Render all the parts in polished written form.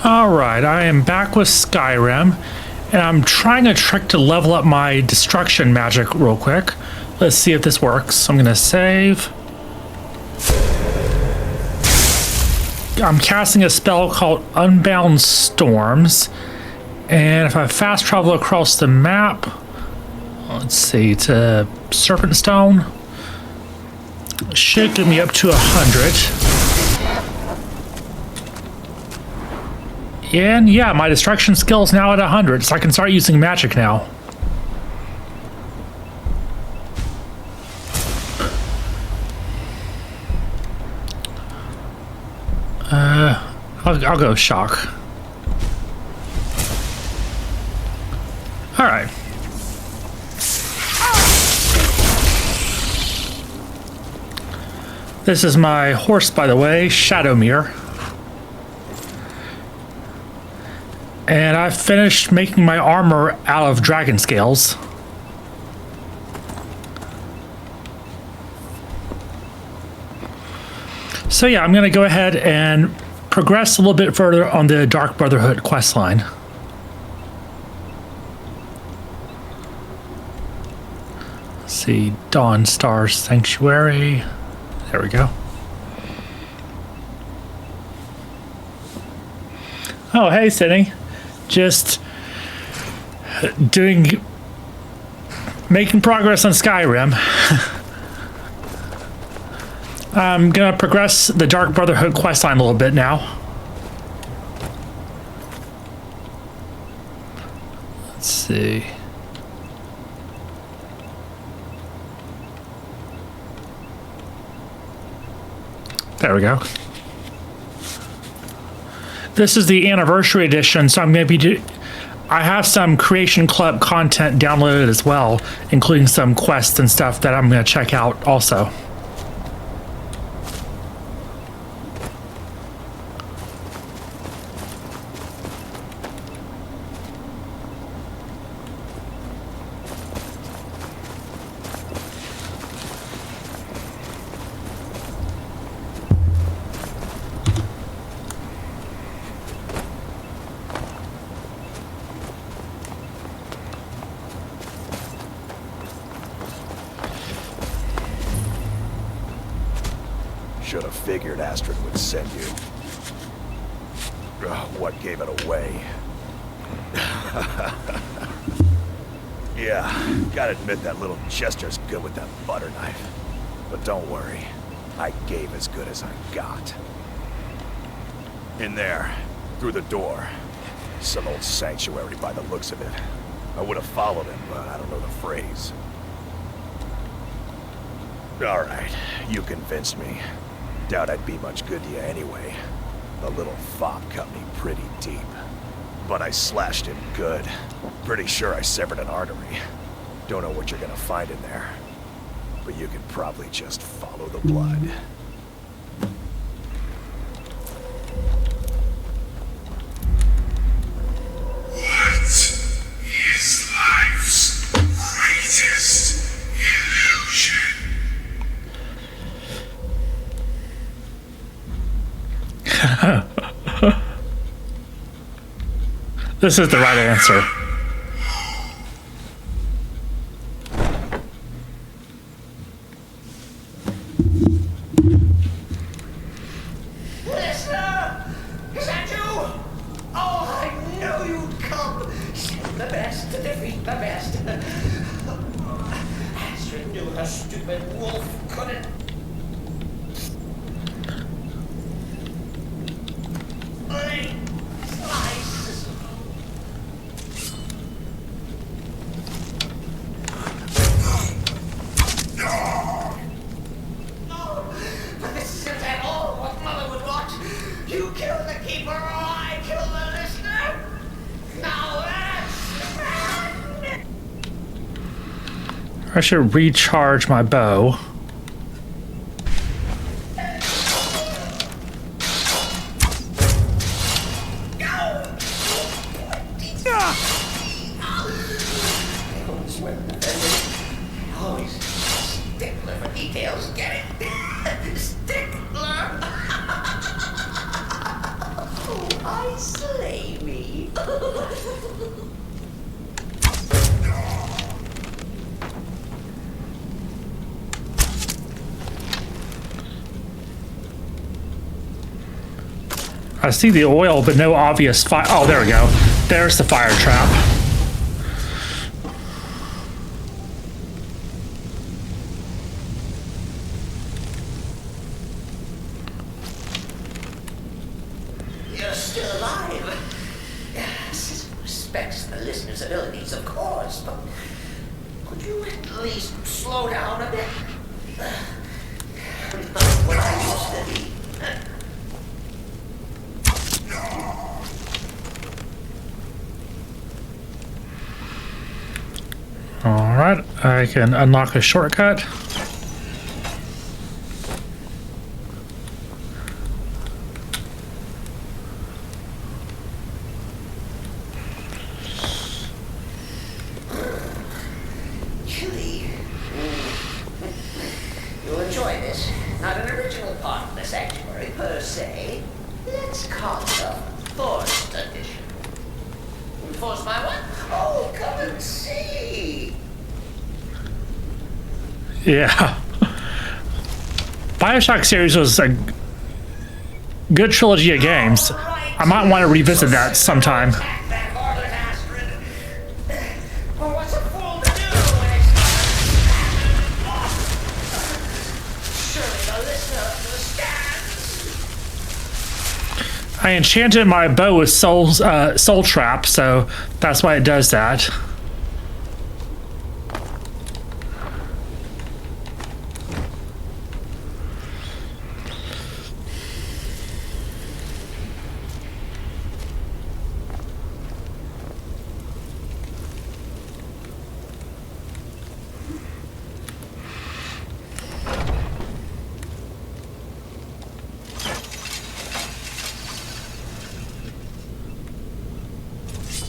Alright, I am back with Skyrim, and I'm trying a trick to level up my destruction magic real quick. Let's see if this works. I'm gonna save. I'm casting a spell called Unbound Storms, and if I fast travel across the map, let's see, to Serpent Stone, it should get me up to 100. And yeah, my destruction skill is now at 100, so I can start using magic now. I'll go shock. All right. This is my horse, by the way, Shadowmere. And I finished making my armor out of dragon scales. So yeah, I'm going to go ahead and progress a little bit further on the Dark Brotherhood questline. Let's see, Dawn Star Sanctuary. There we go. Oh, hey, Sydney. Just making progress on Skyrim. I'm gonna progress the Dark Brotherhood questline a little bit now. Let's see. There we go. This is the anniversary edition, so I'm going to be I have some Creation Club content downloaded as well, including some quests and stuff that I'm going to check out also. Should have figured Astrid would send you. What gave it away? Yeah, gotta admit that little Chester's good with that butter knife. But don't worry, I gave as good as I got. In there, through the door. Some old sanctuary by the looks of it. I would have followed him, but I don't know the phrase. Alright, you convinced me. Doubt I'd be much good to you anyway. The little fop cut me pretty deep. But I slashed him good. Pretty sure I severed an artery. Don't know what you're gonna find in there. But you can probably just follow the blood. What is life's greatest illusion? This is the right answer. Listener! Is that you? Oh, I knew you'd come. Send the best to defeat the best. Astrid knew her stupid wolf couldn't. Slice. No, but this isn't at all what Mother would want. You kill the keeper or I kill the listener. Now that's I should recharge my bow. always stickler for details, get it? Stickler! Oh, hereby slay me. I see the oil, but no obvious fire. Oh, there we go. There's the fire trap. You're still alive. Yes, respects the listener's abilities, of course, but could you at least slow down a bit? Not what I used to be. All right, I can unlock a shortcut. Chili. You'll enjoy this. Not an original part of the sanctuary per se. Let's call it a forced addition. Forced by what? Oh, come and see. Yeah. BioShock series was a good trilogy of games. I might want to revisit that sometime. Attack that northern Astrid. Well, what's a fool to do when it's surely the listener understands. I enchanted my bow with soul trap, so that's why it does that.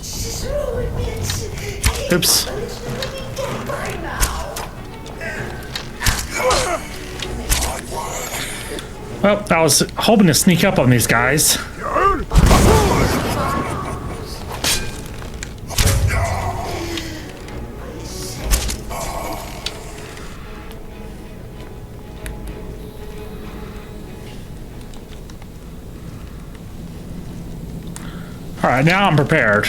Cicero admits Oops. the listener will be dead by now. Well, I was hoping to sneak up on these guys. All right, now I'm prepared.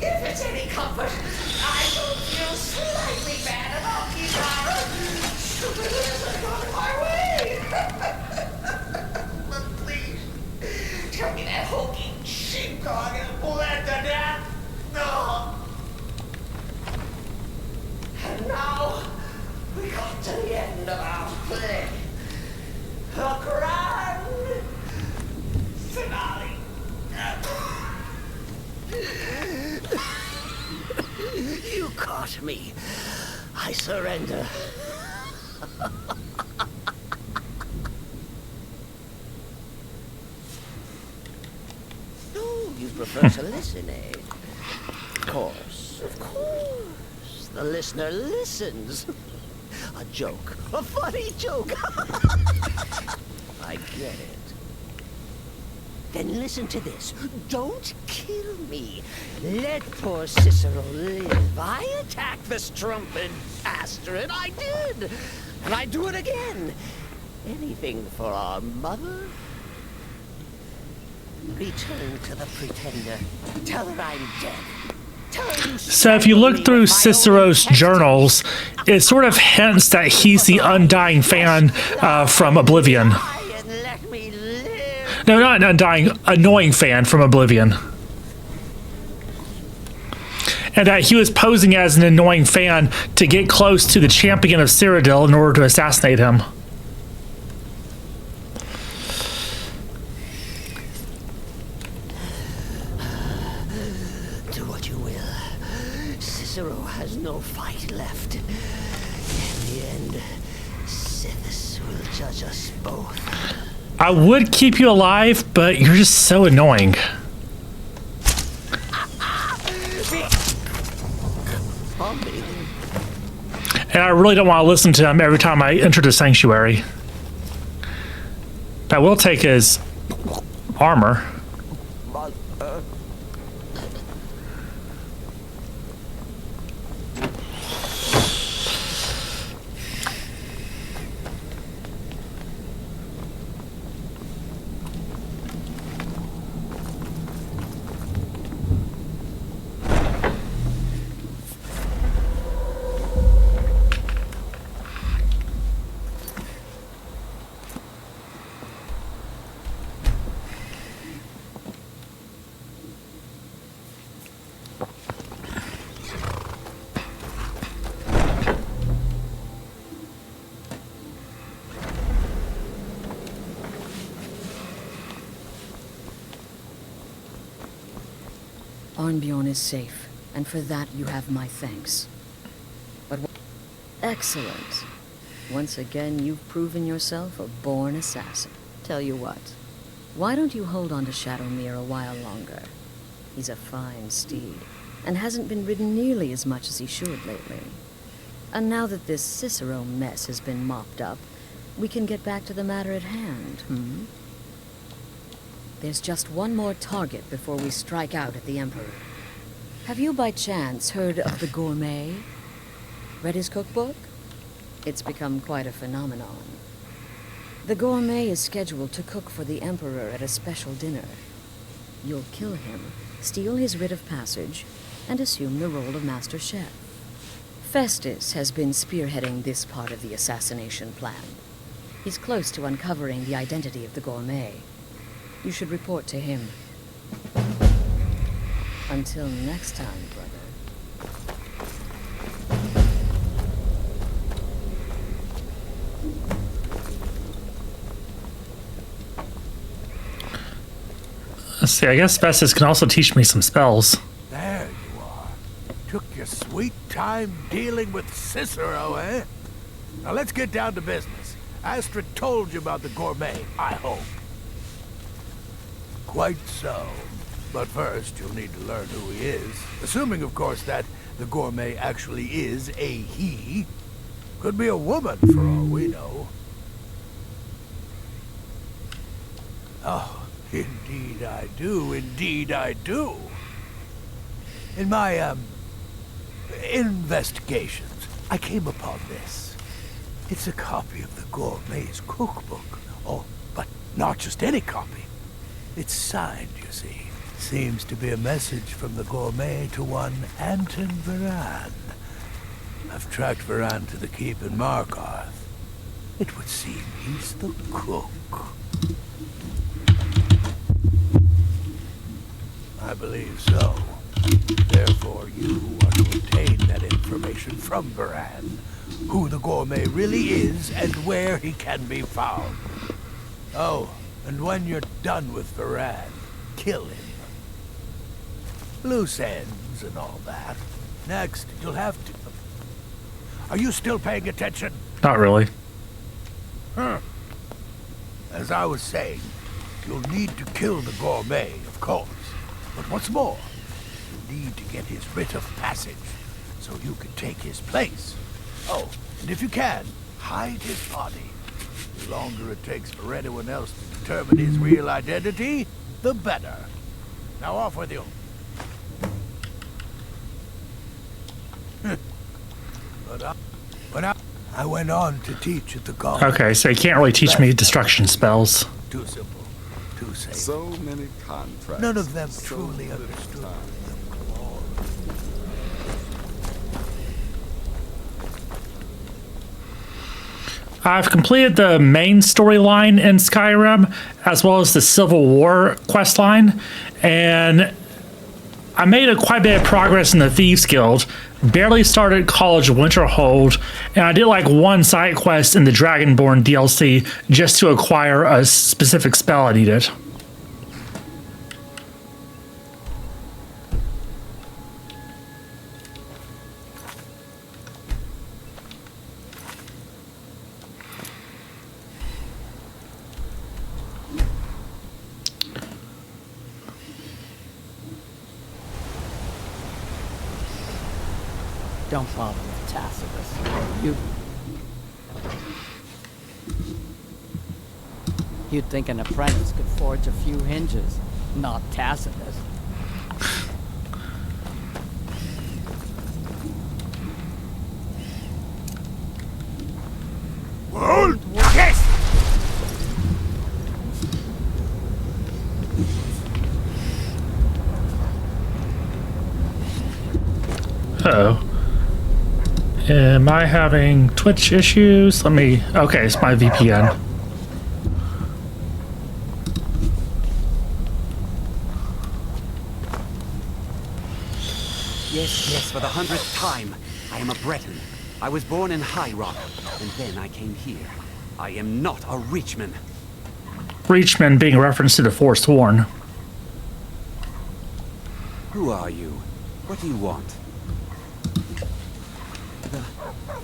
If it's any comfort, I don't feel slightly bad about Kiara. Stupid listener got in my way. But please, tell me that hulking sheepdog is bled to death. No. And now, we come to the end of our play. The grand finale. You caught me. I surrender. Oh, you prefer to listen, eh? Of course, of course. The listener listens. A joke. A funny joke. I get it. Then listen to this. Don't kill me. Let poor Cicero live. I attacked the strumpet bastard. I did. And I do it again. Anything for our mother? Return to the pretender. Tell her I'm dead. Tell her you So if you look through Cicero's journals, it sort of hints that he's the undying fan from Oblivion. die and let me live. No, not an undying, annoying fan from Oblivion. And that he was posing as an annoying fan to get close to the champion of Cyrodiil in order to assassinate him. Do what you will. Cicero has no fight left. In the end, Sithis will judge us both. I would keep you alive, but you're just so annoying. And I really don't want to listen to him every time I enter the sanctuary. I will take his armor. Arnbjorn is safe, and for that you have my thanks. But excellent. Once again, you've proven yourself a born assassin. Tell you what, why don't you hold on to Shadowmere a while longer? He's a fine steed, and hasn't been ridden nearly as much as he should lately. And now that this Cicero mess has been mopped up, we can get back to the matter at hand, There's just one more target before we strike out at the Emperor. Have you by chance heard of the Gourmet? Read his cookbook? It's become quite a phenomenon. The Gourmet is scheduled to cook for the Emperor at a special dinner. You'll kill him, steal his writ of passage, and assume the role of Master Chef. Festus has been spearheading this part of the assassination plan. He's close to uncovering the identity of the Gourmet. You should report to him. Until next time, brother. Let's see, I guess Festus can also teach me some spells. There you are. Took your sweet time dealing with Cicero, eh? Now let's get down to business. Astrid told you about the Gourmet, I hope. Quite so. But first, you'll need to learn who he is. Assuming, of course, that the Gourmet actually is a he. Could be a woman, for all we know. Oh, indeed I do. Indeed I do. In my, investigations, I came upon this. It's a copy of the Gourmet's cookbook. Oh, but not just any copy. It's signed, you see. Seems to be a message from the Gourmet to one Anton Varan. I've tracked Varan to the keep in Markarth. It would seem he's the cook. I believe so. Therefore, you are to obtain that information from Varan. Who the Gourmet really is and where he can be found. Oh, and when you're done with Varan, kill him. Loose ends and all that. Next, you'll have to... Are you still paying attention? Not really. As I was saying, you'll need to kill the Gourmet, of course. But what's more, you'll need to get his writ of passage, so you can take his place. Oh, and if you can, hide his body. The longer it takes for anyone else to determine his real identity, the better. Now off with you. But I went on to teach at the college. Okay, so you can't really teach me destruction spells. Too simple, too safe. So many contracts. None of them so truly little understood time. the clause. I've completed the main storyline in Skyrim, as well as the Civil War questline, and I made quite a bit of progress in the Thieves Guild, barely started College Winterhold, and I did like one side quest in the Dragonborn DLC just to acquire a specific spell I needed. Don't bother with Tacitus. You'd think an apprentice could forge a few hinges, not Tacitus. Hold! Yes! Uh-oh. Am I having Twitch issues? Let me... Okay, it's my VPN. Yes, for the 100th time. I am a Breton. I was born in High Rock, and then I came here. I am not a Reachman. Reachman being a reference to the Forest Worn. Who are you? What do you want?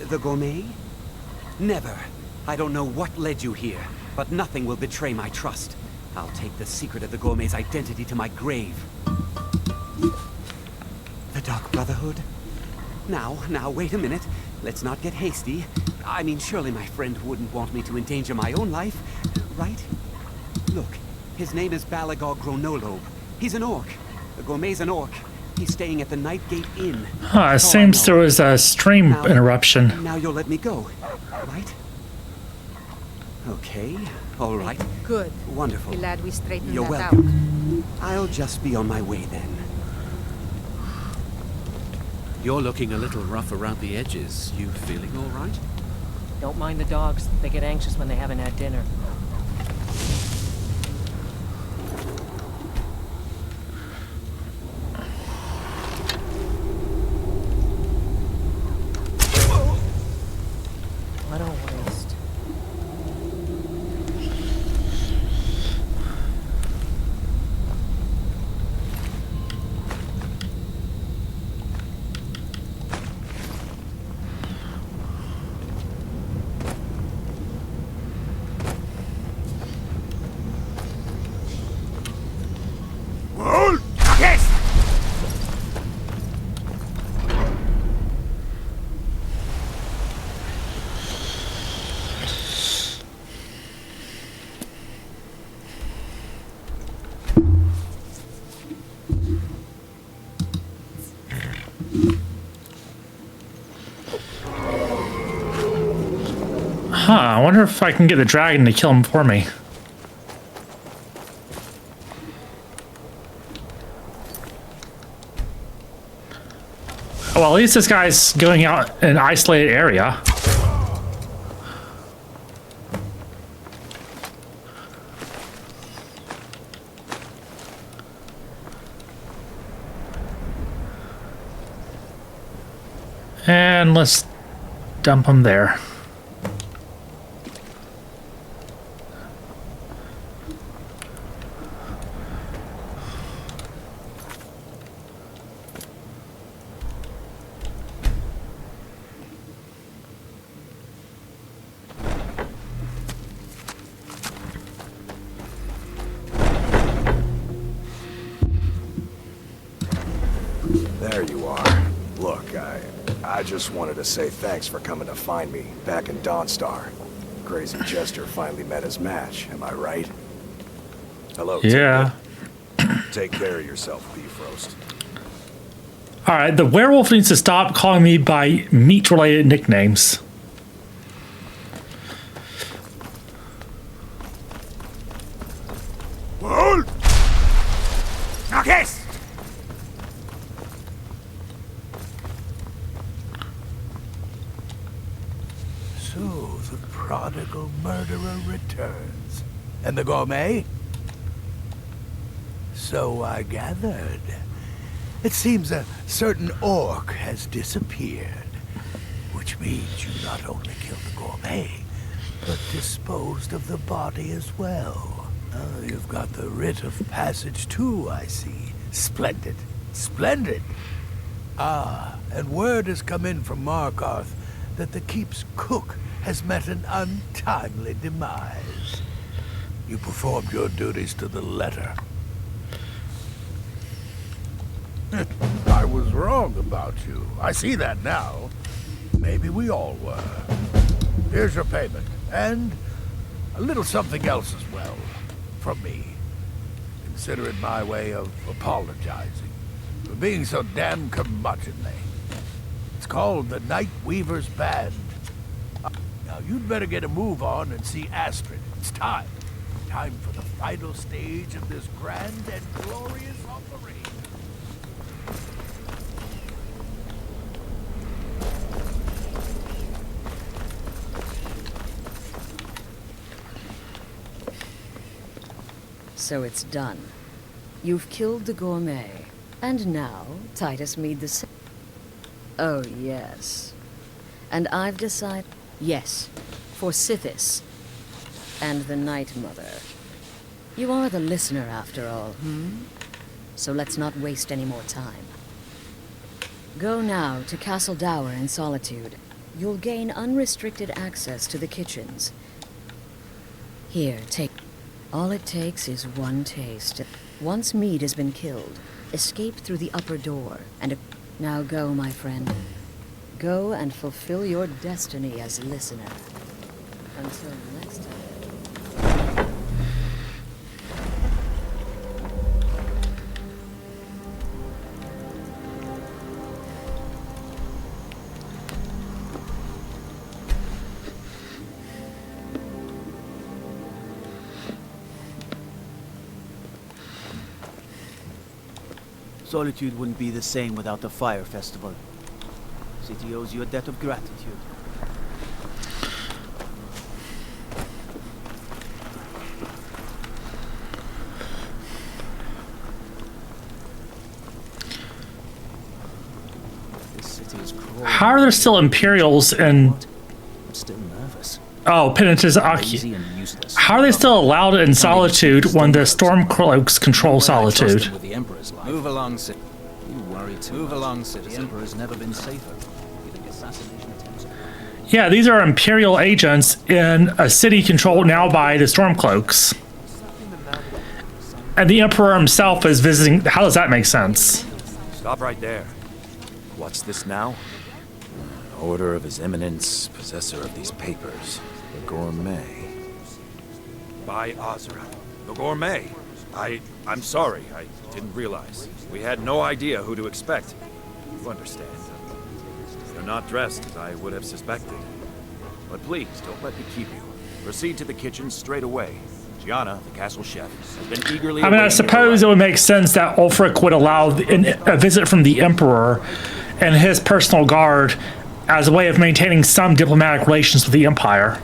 The gourmet? Never. I don't know what led you here, but nothing will betray my trust. I'll take the secret of the gourmet's identity to my grave. The Dark Brotherhood? Now, wait a minute. Let's not get hasty. I mean, surely my friend wouldn't want me to endanger my own life, right? Look, his name is Balagog Gronolobe. He's an orc. The gourmet's an orc. He's staying at the Nightgate Inn. It seems there was a stream interruption. Now you'll let me go, right? Okay, all right. Good. Wonderful. Glad we straightened You're that welcome. I'll just be on my way then. You're looking a little rough around the edges. You feeling all right? Don't mind the dogs. They get anxious when they haven't had dinner. What a waste. Hold! Yes! I wonder if I can get the dragon to kill him for me. Well, at least this guy's going out in an isolated area. And let's dump him there. There you are. Look, I just wanted to say thanks for coming to find me back in Dawnstar. Crazy Jester finally met his match, am I right? Hello, Yeah. Take care of yourself, Beef Roast. Alright, the werewolf needs to stop calling me by meat-related nicknames. Hold! Yes! So the prodigal murderer returns. And the gourmet? So I gathered. It seems a certain orc has disappeared. Which means you not only killed the gourmet, but disposed of the body as well. Oh, you've got the writ of passage too, I see. Splendid. Splendid. Ah, and word has come in from Markarth that the keep's cook has met an untimely demise. You performed your duties to the letter. I was wrong. wrong about you. I see that now. Maybe we all were. Here's your payment, and a little something else as well, from me. Consider it my way of apologizing for being so damn curmudgeonly. It's called the Night Weaver's Band. Now you'd better get a move on and see Astrid. It's time. Time for the final stage of this grand and glorious operation. So it's done. You've killed the gourmet. And now, Titus Mead the... Oh, yes. And I've decided... Yes, for Sithis. And the Night Mother. You are the listener, after all, So let's not waste any more time. Go now to Castle Dower in Solitude. You'll gain unrestricted access to the kitchens. Here, take... All it takes is one taste. Once Mead has been killed, escape through the upper door, and... Now go, my friend. Go and fulfill your destiny as listener. Until next time. Solitude wouldn't be the same without the Fire Festival. City owes you a debt of gratitude. This city is crawling. How are there still Imperials in... I'm still nervous. Oh, Penitent's Lazy and useless. How are they still allowed in Solitude when the Stormcloaks control Solitude? With the Emperor's life. Move along, citizen. You worry too Move much. along, The citizen. Emperor's never been safer. Even the assassination attempts are... Yeah, these are Imperial agents in a city controlled now by the Stormcloaks. And the Emperor himself is visiting... How does that make sense? Stop right there. What's this now? Order of His Eminence, possessor of these papers, the Gourmet. By Azra. The Gourmet. I'm sorry. I didn't realize. We had no idea who to expect. You understand. You're not dressed as I would have suspected. But please, don't let me keep you. Proceed to the kitchen straight away. Gianna, the castle chef, has been eagerly I mean, I awaiting your suppose it arrival. would make sense that Ulfric would allow a visit from the Emperor and his personal guard as a way of maintaining some diplomatic relations with the Empire.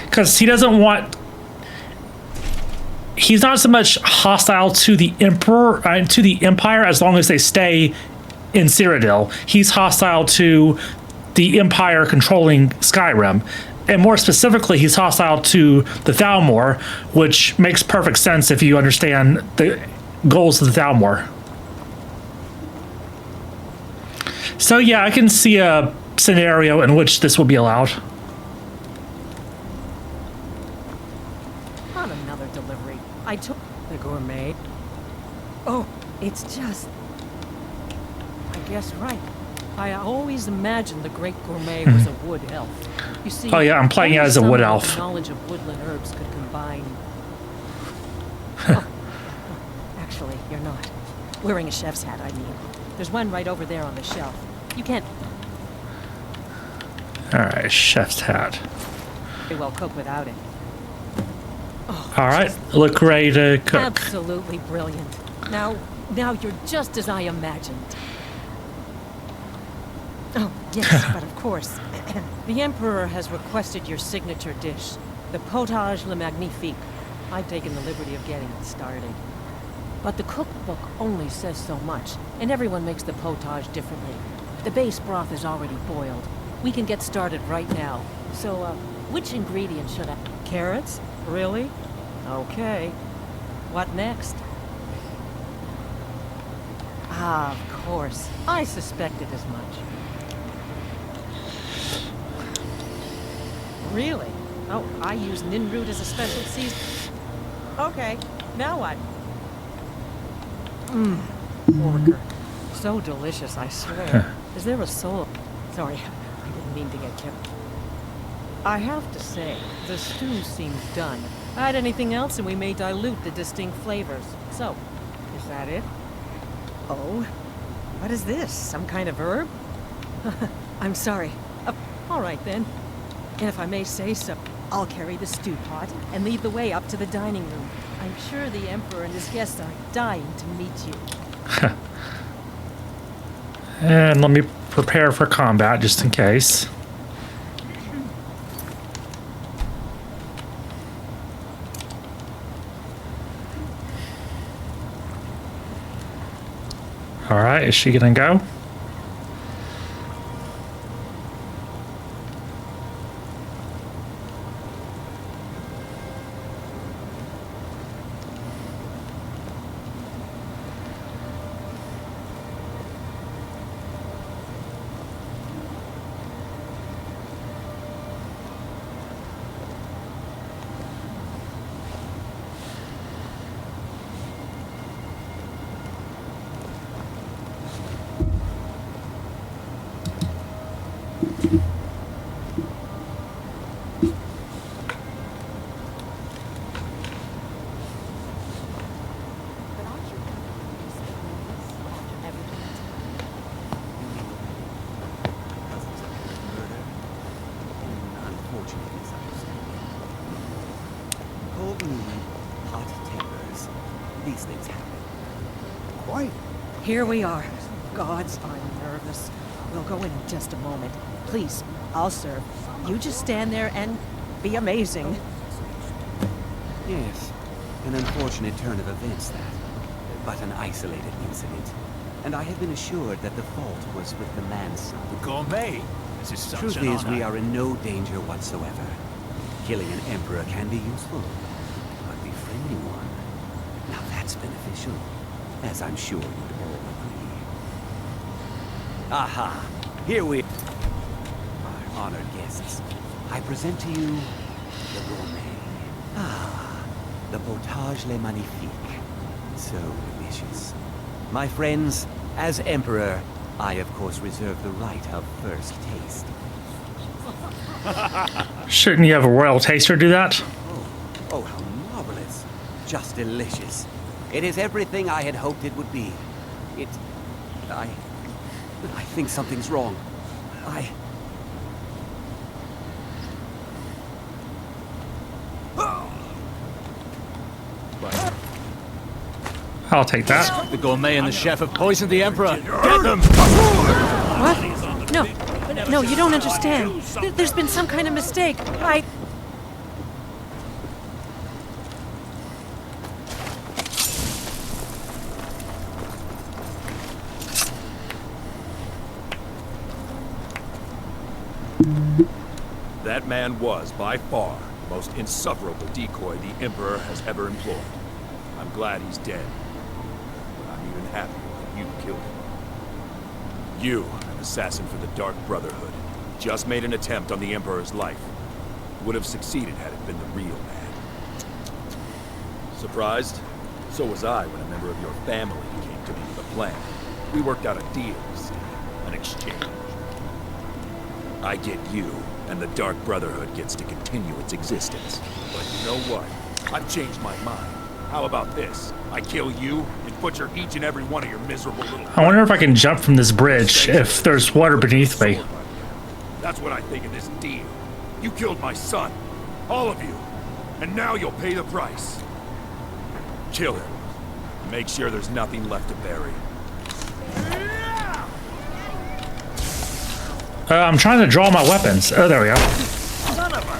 Because he doesn't want... He's not so much hostile to the Emperor, to the Empire, as long as they stay in Cyrodiil. He's hostile to the Empire controlling Skyrim. And more specifically, he's hostile to the Thalmor, which makes perfect sense if you understand the goals of the Thalmor. So yeah, I can see a scenario in which this will be allowed. On another delivery, I took the Gourmet. Oh, it's just... I guess right. I always imagined the great Gourmet was a wood elf. You see, Oh yeah, I'm playing only as a wood someone with elf. knowledge of woodland herbs could combine... Oh, actually, you're not. Wearing a chef's hat, I mean. There's one right over there on the shelf. You can't Alright, chef's hat. very well cook without it. Alright, look ready to cook. Absolutely brilliant. Now you're just as I imagined. Oh, yes, but of course. The Emperor has requested your signature dish, the potage le magnifique. I've taken the liberty of getting it started. But the cookbook only says so much, and everyone makes the potage differently. The base broth is already boiled. We can get started right now. So, which ingredient should I... Carrots? Really? Okay. What next? Ah, of course. I suspected as much. Really? Oh, I use Ninroot as a special season. Okay, now what? Worker. So delicious, I swear. Is there a soul? Sorry, I didn't mean to get kept. I have to say, the stew seems done. Add anything else and we may dilute the distinct flavors. So, is that it? Oh, what is this? Some kind of herb? I'm sorry. All right then. And if I may say so, I'll carry the stew pot and lead the way up to the dining room. I'm sure the Emperor and his guests are dying to meet you. And let me prepare for combat just in case. All right, is she gonna go? These things happen. Quite. Here we are. Gods, I'm nervous. We'll go in just a moment. Please, I'll serve. You just stand there and be amazing. Yes, an unfortunate turn of events that, but an isolated incident. And I have been assured that the fault was with the man's son. The gourmet. This is such Truth an is, honor. we are in no danger whatsoever. Killing an emperor can be useful, but befriending one, now that's beneficial, as I'm sure you'd all agree. Aha! Here we are, honored guests. I present to you the gourmet. Ah, the potage le magnifique. So delicious. My friends, as emperor, I of course reserve the right of first taste. Shouldn't you have a royal taster do that? Oh, how marvelous. Just delicious. It is everything I had hoped it would be. I think something's wrong. I'll take that. The gourmet and the chef have poisoned the Emperor. Get them! What? No, you don't understand. There's been some kind of mistake. That man was, by far, the most insufferable decoy the Emperor has ever employed. I'm glad he's dead. But I'm even happier that you killed him. You, an assassin for the Dark Brotherhood, just made an attempt on the Emperor's life. Would have succeeded had it been the real man. Surprised? So was I when a member of your family came to me with a plan. We worked out a deal, you see, an exchange. I get you, and the Dark Brotherhood gets to continue its existence. But you know what? I've changed my mind. How about this? I kill you and butcher each and every one of your miserable little... I wonder if I can jump from this bridge if there's water beneath me. That's what I think of this deal. You killed my son. All of you. And now you'll pay the price. Kill him. Make sure there's nothing left to bury. I'm trying to draw my weapons. Oh, there we go. Son of a...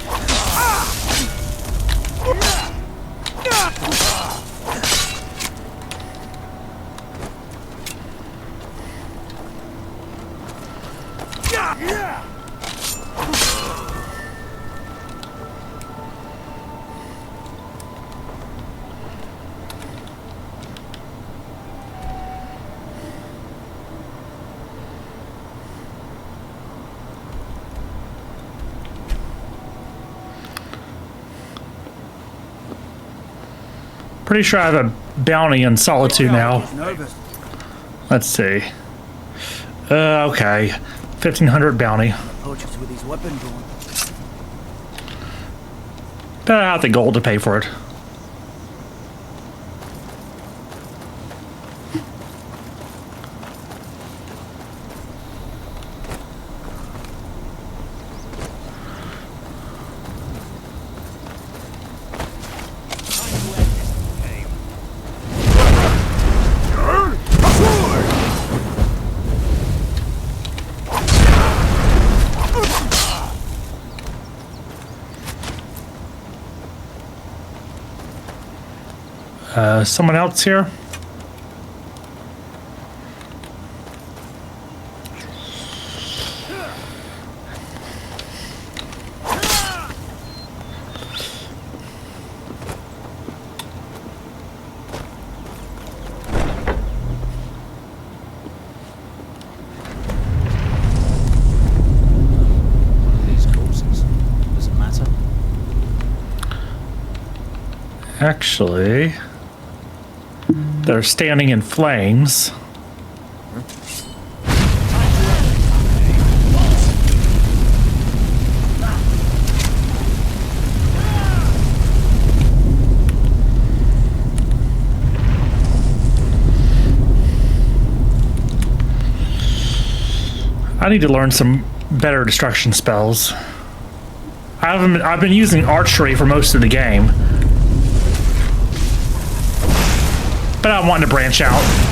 Pretty sure I have a bounty in Solitude now. Let's see. Okay. 1,500 bounty. Poachers with his weapon drawn. But I have the gold to pay for it. Someone else here? These corpses. Does it matter? Actually, they're standing in flames. I need to learn some better destruction spells. I've been using archery for most of the game, but I want to branch out.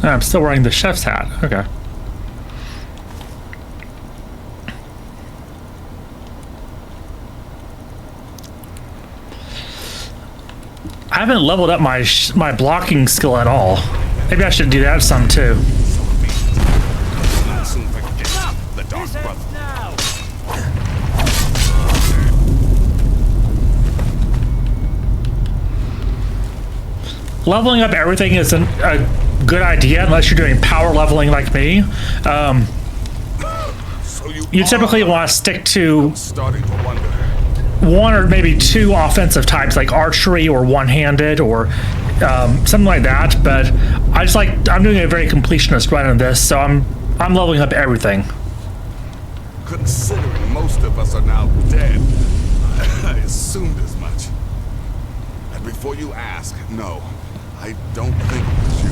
I'm still wearing the chef's hat. Okay. I haven't leveled up my blocking skill at all. Maybe I should do that some too. Leveling up everything isn't a good idea unless you're doing power leveling like me. You typically want to stick to one or maybe two offensive types like archery or one-handed or something like that, but I'm doing a very completionist run on this, so I'm leveling up everything. Considering most of us are now dead, I assumed as much. And before you ask, no, I don't think it was you.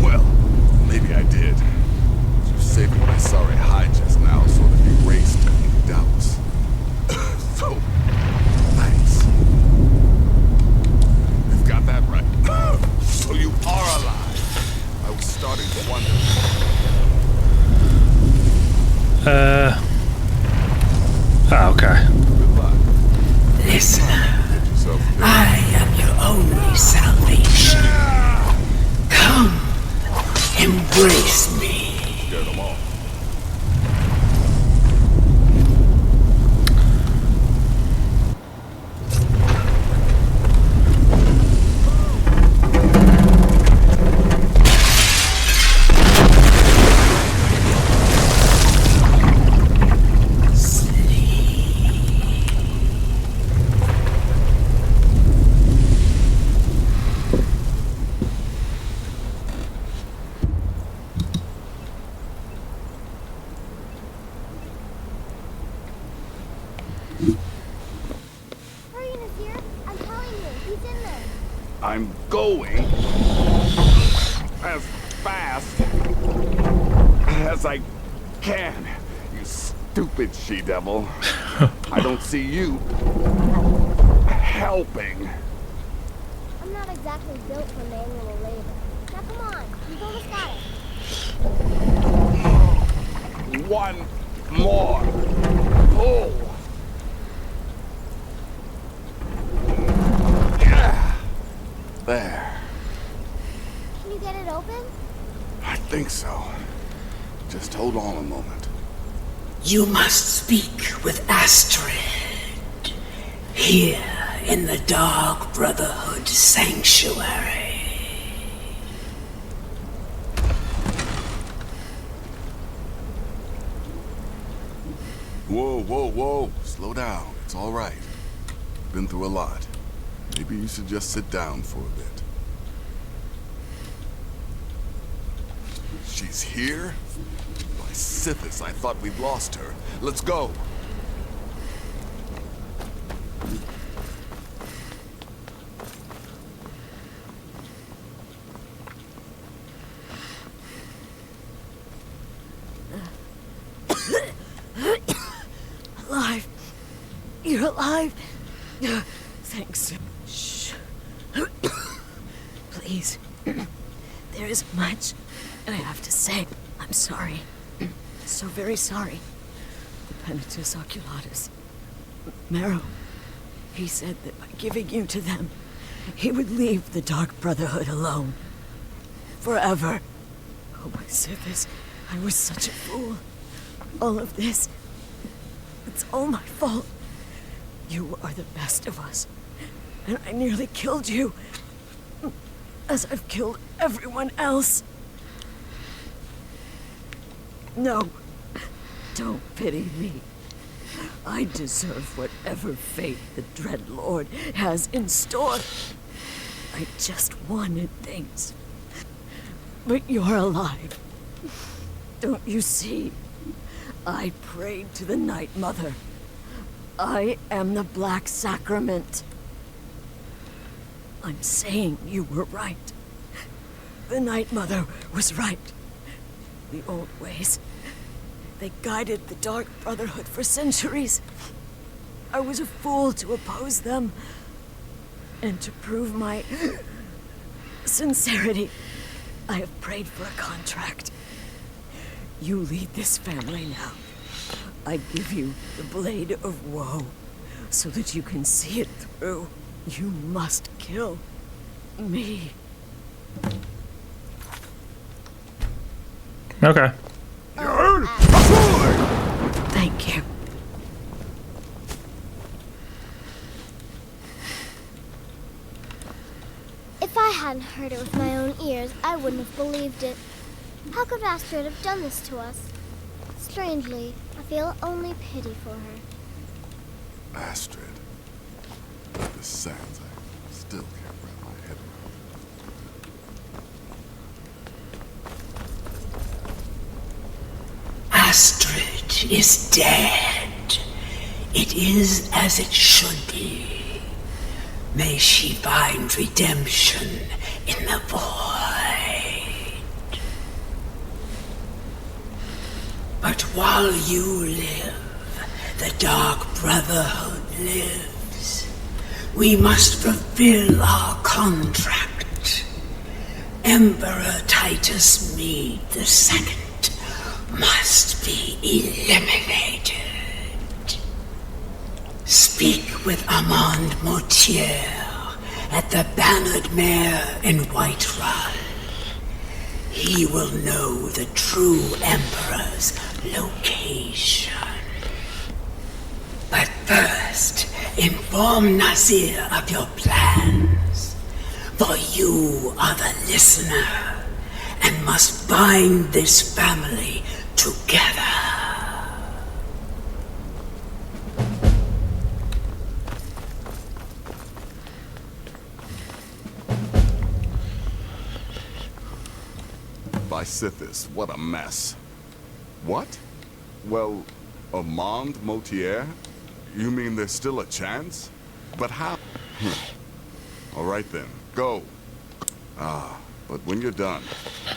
Well, maybe I did. You saving my sorry hide just now sort of erased any doubts. So, thanks. You've got that right. So you are alive. I was starting to wonder. Oh, okay. Good luck. Listener, I am your only salvation. Come, embrace me. Scared them all. I'm going as fast as I can, you stupid she-devil. I don't see you helping. I'm not exactly built for manual labor. Now come on, you almost got it. One more pull. think so. Just hold on a moment. You must speak with Astrid. Here in the Dark Brotherhood Sanctuary. Whoa, whoa, whoa. Slow down. It's all right. Been through a lot. Maybe you should just sit down for a bit. She's here? By Sithis, I thought we'd lost her. Let's go. Alive. You're alive. Thanks. Shh. Please. There is much I have to say. I'm sorry. So very sorry. The Penitus Oculatus. Marrow. He said that by giving you to them, he would leave the Dark Brotherhood alone. Forever. Oh, my Sithis. I was such a fool. All of this. It's all my fault. You are the best of us. And I nearly killed you. As I've killed everyone else. No. Don't pity me. I deserve whatever fate the Dread Lord has in store. I just wanted things. But you're alive. Don't you see? I prayed to the Night Mother. I am the Black Sacrament. I'm saying you were right. The Night Mother was right. The old ways. They guided the Dark Brotherhood for centuries. I was a fool to oppose them. And to prove my sincerity, I have prayed for a contract. You lead this family now. I give you the Blade of Woe, so that you can see it through. You must kill me. Okay. Thank you. If I hadn't heard it with my own ears, I wouldn't have believed it. How could Astrid have done this to us? Strangely, I feel only pity for her. Astrid. The sounds, I still can't wrap my head around. Astrid is dead. It is as it should be. May she find redemption in the void. But while you live, the Dark Brotherhood lives. We must fulfill our contract. Emperor Titus Mede II must be eliminated. Speak with Armand Mortier at the Bannered Mare in Whiterun. He will know the true Emperor's location. But first, inform Nazir of your plans. For you are the listener and must bind this family together. By Sithis, what a mess. What? Well, Armand Mortier? You mean there's still a chance? But how? All right then, go. But when you're done,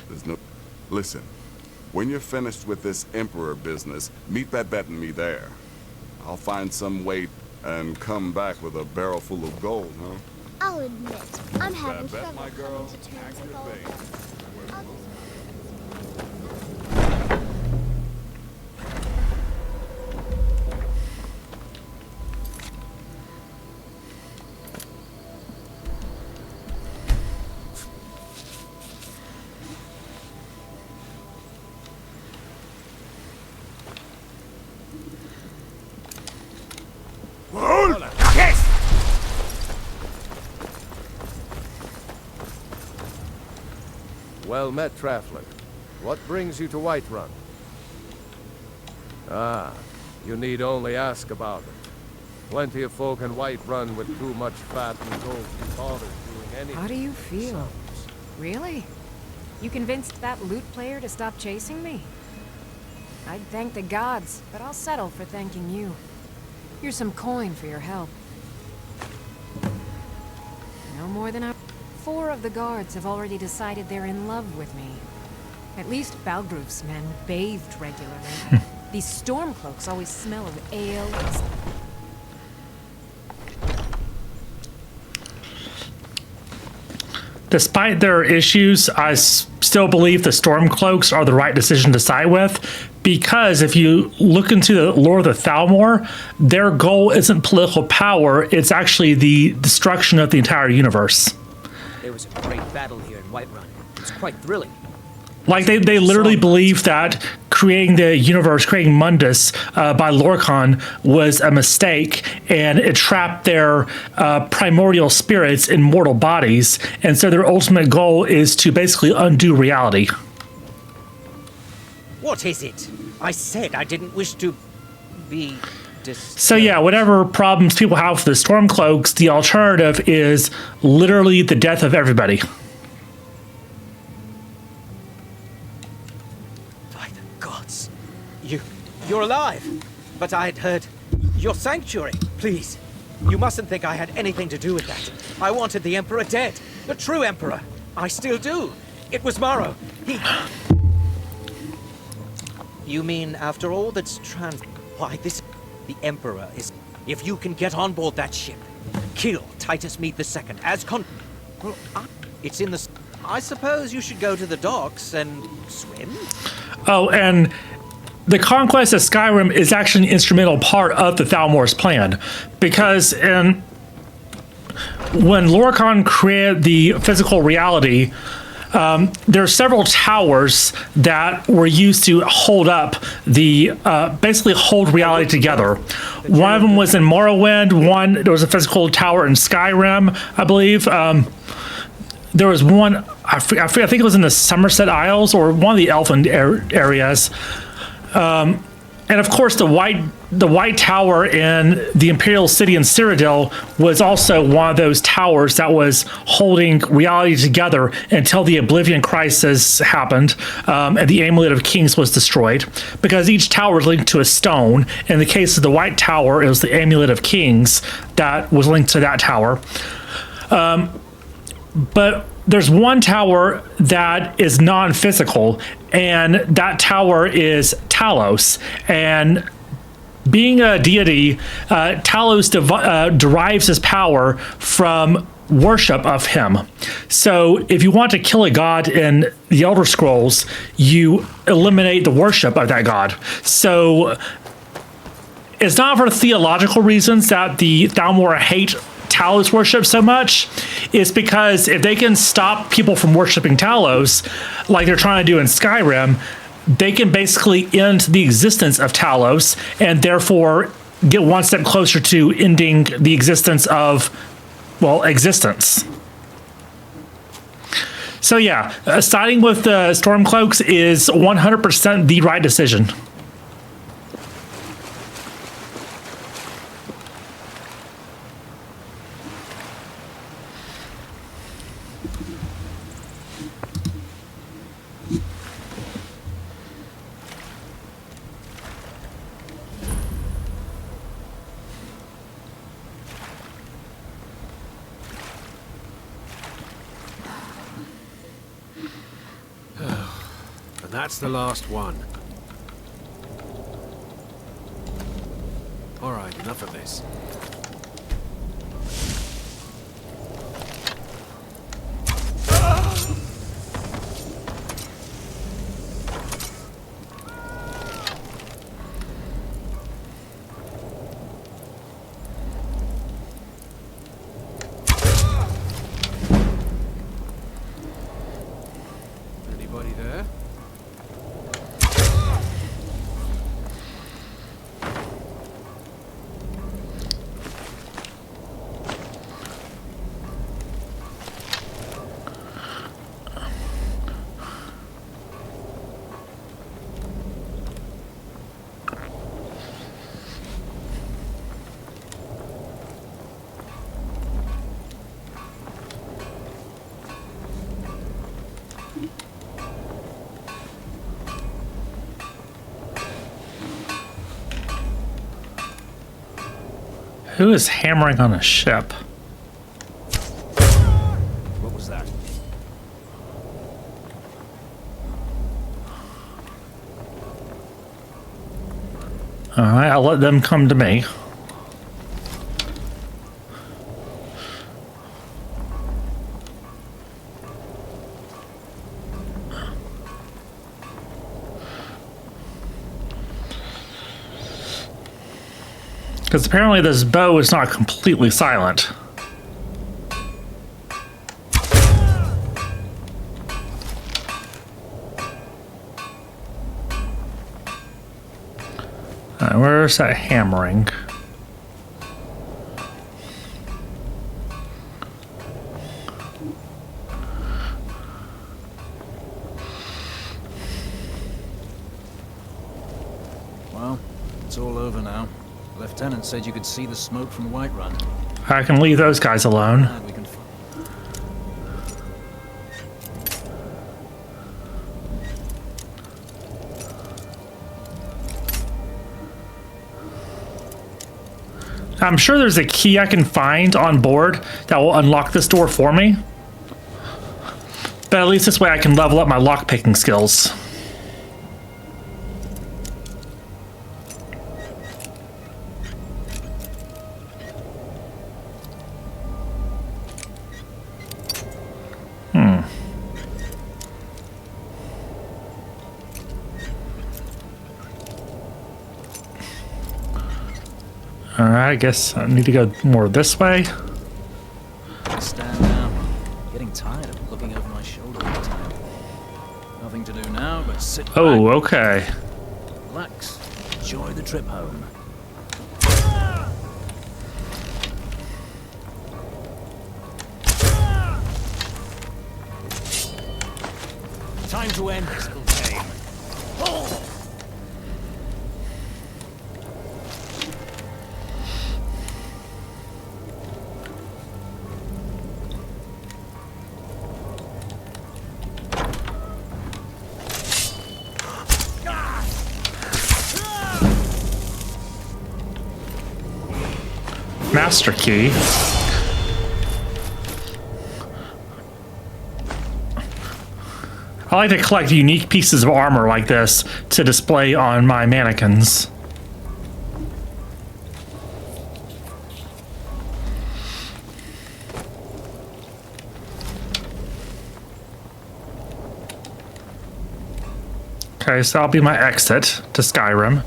there's no... Listen, when you're finished with this Emperor business, meet Babette and me there. I'll find some way and come back with a barrel full of gold, huh? I'll admit, I'm having Babette, trouble my girl, coming to terms act with your all of bait. this. I'll just- Well met, Traveler. What brings you to Whiterun? Ah, you need only ask about it. Plenty of folk in Whiterun with too much fat and gold to bother doing anything. How do you feel? Really? You convinced that lute player to stop chasing me? I'd thank the gods, but I'll settle for thanking you. Here's some coin for your help. No more than 4 of the guards have already decided they're in love with me. At least Balgruf's men bathed regularly. These stormcloaks always smell of ale and... Despite their issues, I still believe the Stormcloaks are the right decision to side with, because if you look into the lore of the Thalmor, their goal isn't political power, it's actually the destruction of the entire universe. There was a great battle here in Whiterun. It's quite thrilling. Like, they literally believe that creating the universe, creating Mundus by Lorkhan was a mistake, and it trapped their primordial spirits in mortal bodies, and so their ultimate goal is to basically undo reality. What is it? I said I didn't wish to be So yeah, whatever problems people have with the Stormcloaks, the alternative is literally the death of everybody. You're alive! But I had heard... Your sanctuary! Please, you mustn't think I had anything to do with that. I wanted the Emperor dead. The true Emperor. I still do. It was Morrow. He... You mean after all that's Why, this... The Emperor is... If you can get on board that ship, kill Titus Mead II as Well, it's in the... I suppose you should go to the docks and swim? Oh, and... the conquest of Skyrim is actually an instrumental part of the Thalmor's plan, because when Lorkhan created the physical reality, there are several towers that were used to hold up the basically hold reality together. One of them was in Morrowind. There was a physical tower in Skyrim, I believe. There was one, I think it was in the Somerset Isles or one of the Elfin areas. And of course, the White Tower in the Imperial City in Cyrodiil was also one of those towers that was holding reality together until the Oblivion Crisis happened, and the Amulet of Kings was destroyed, because each tower was linked to a stone. In the case of the White Tower, it was the Amulet of Kings that was linked to that tower. But there's one tower that is non-physical, and that tower is Talos. And being a deity, Talos derives his power from worship of him. So if you want to kill a god in the Elder Scrolls, you eliminate the worship of that god. So it's not for theological reasons that the Thalmor hate Talos worship so much. It's because if they can stop people from worshiping Talos, like they're trying to do in Skyrim, they can basically end the existence of Talos and therefore get one step closer to ending the existence of, well, existence. So yeah, siding with the Stormcloaks is 100% the right decision. That's the last one. All right, enough of this. Anybody there? Who is hammering on a ship? What was that? Alright, I'll let them come to me. Because apparently this bow is not completely silent. Where's that hammering? Well, it's all over now. The lieutenant said you could see the smoke from Whiterun. I can leave those guys alone. Glad we can I'm sure there's a key I can find on board that will unlock this door for me. But at least this way I can level up my lockpicking skills. Alright, I guess I need to go more this way. stand now. Getting tired of looking over my shoulder all the time. Nothing to do now but sit back, Okay. relax, enjoy the trip home. Time to end this little game. Oh! Master key. I like to collect unique pieces of armor like this to display on my mannequins. Okay, so that'll be my exit to Skyrim.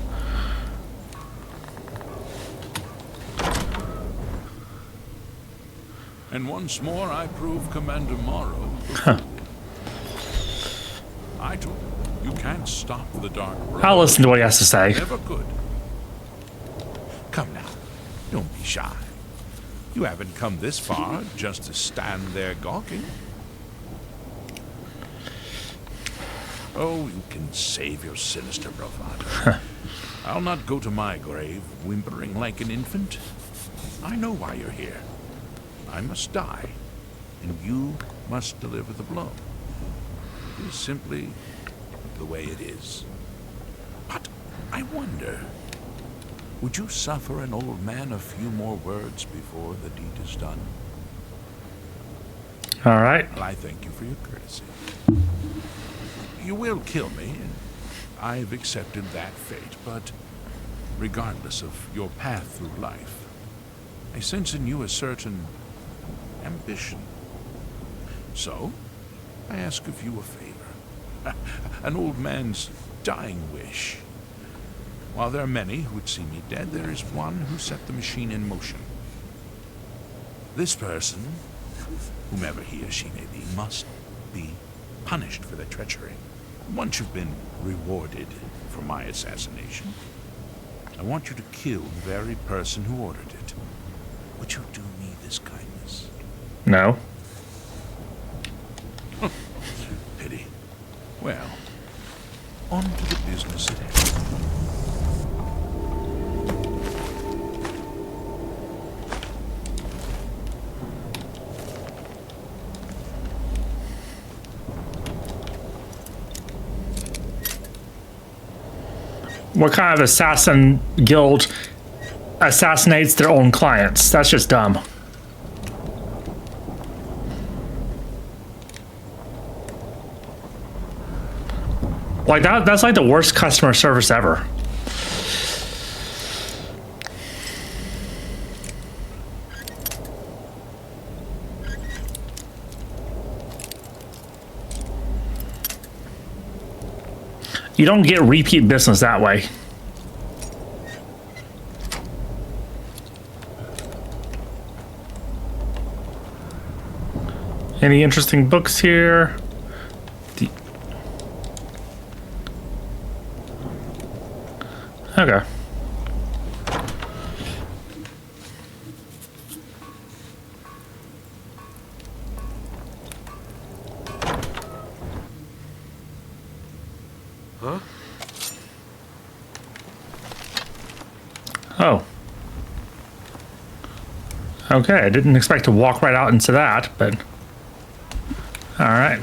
And once more I prove Commander Morrow. I told you, you can't stop the Dark Brotherhood. I'll listen to what he has to say. Never could. Come now, don't be shy. You haven't come this far just to stand there gawking. Oh, you can save your sinister bravado. I'll not go to my grave whimpering like an infant. I know why you're here. I must die, and you must deliver the blow. It is simply the way it is. But I wonder, would you suffer an old man a few more words before the deed is done? All right. Well, I thank you for your courtesy. You will kill me, and I've accepted that fate, but regardless of your path through life, I sense in you a certain ambition. So, I ask of you a favor. An old man's dying wish. While there are many who would see me dead, there is one who set the machine in motion. This person, whomever he or she may be, must be punished for their treachery. Once you've been rewarded for my assassination, I want you to kill the very person who ordered it. Would you do me this kindness? No. Pity. Well, on to the business at hand. What kind of assassin guild assassinates their own clients. That's just dumb. Like that's like the worst customer service ever. You don't get repeat business that way. Any interesting books here? Okay. Huh? Oh. Okay, I didn't expect to walk right out into that, but... Alright.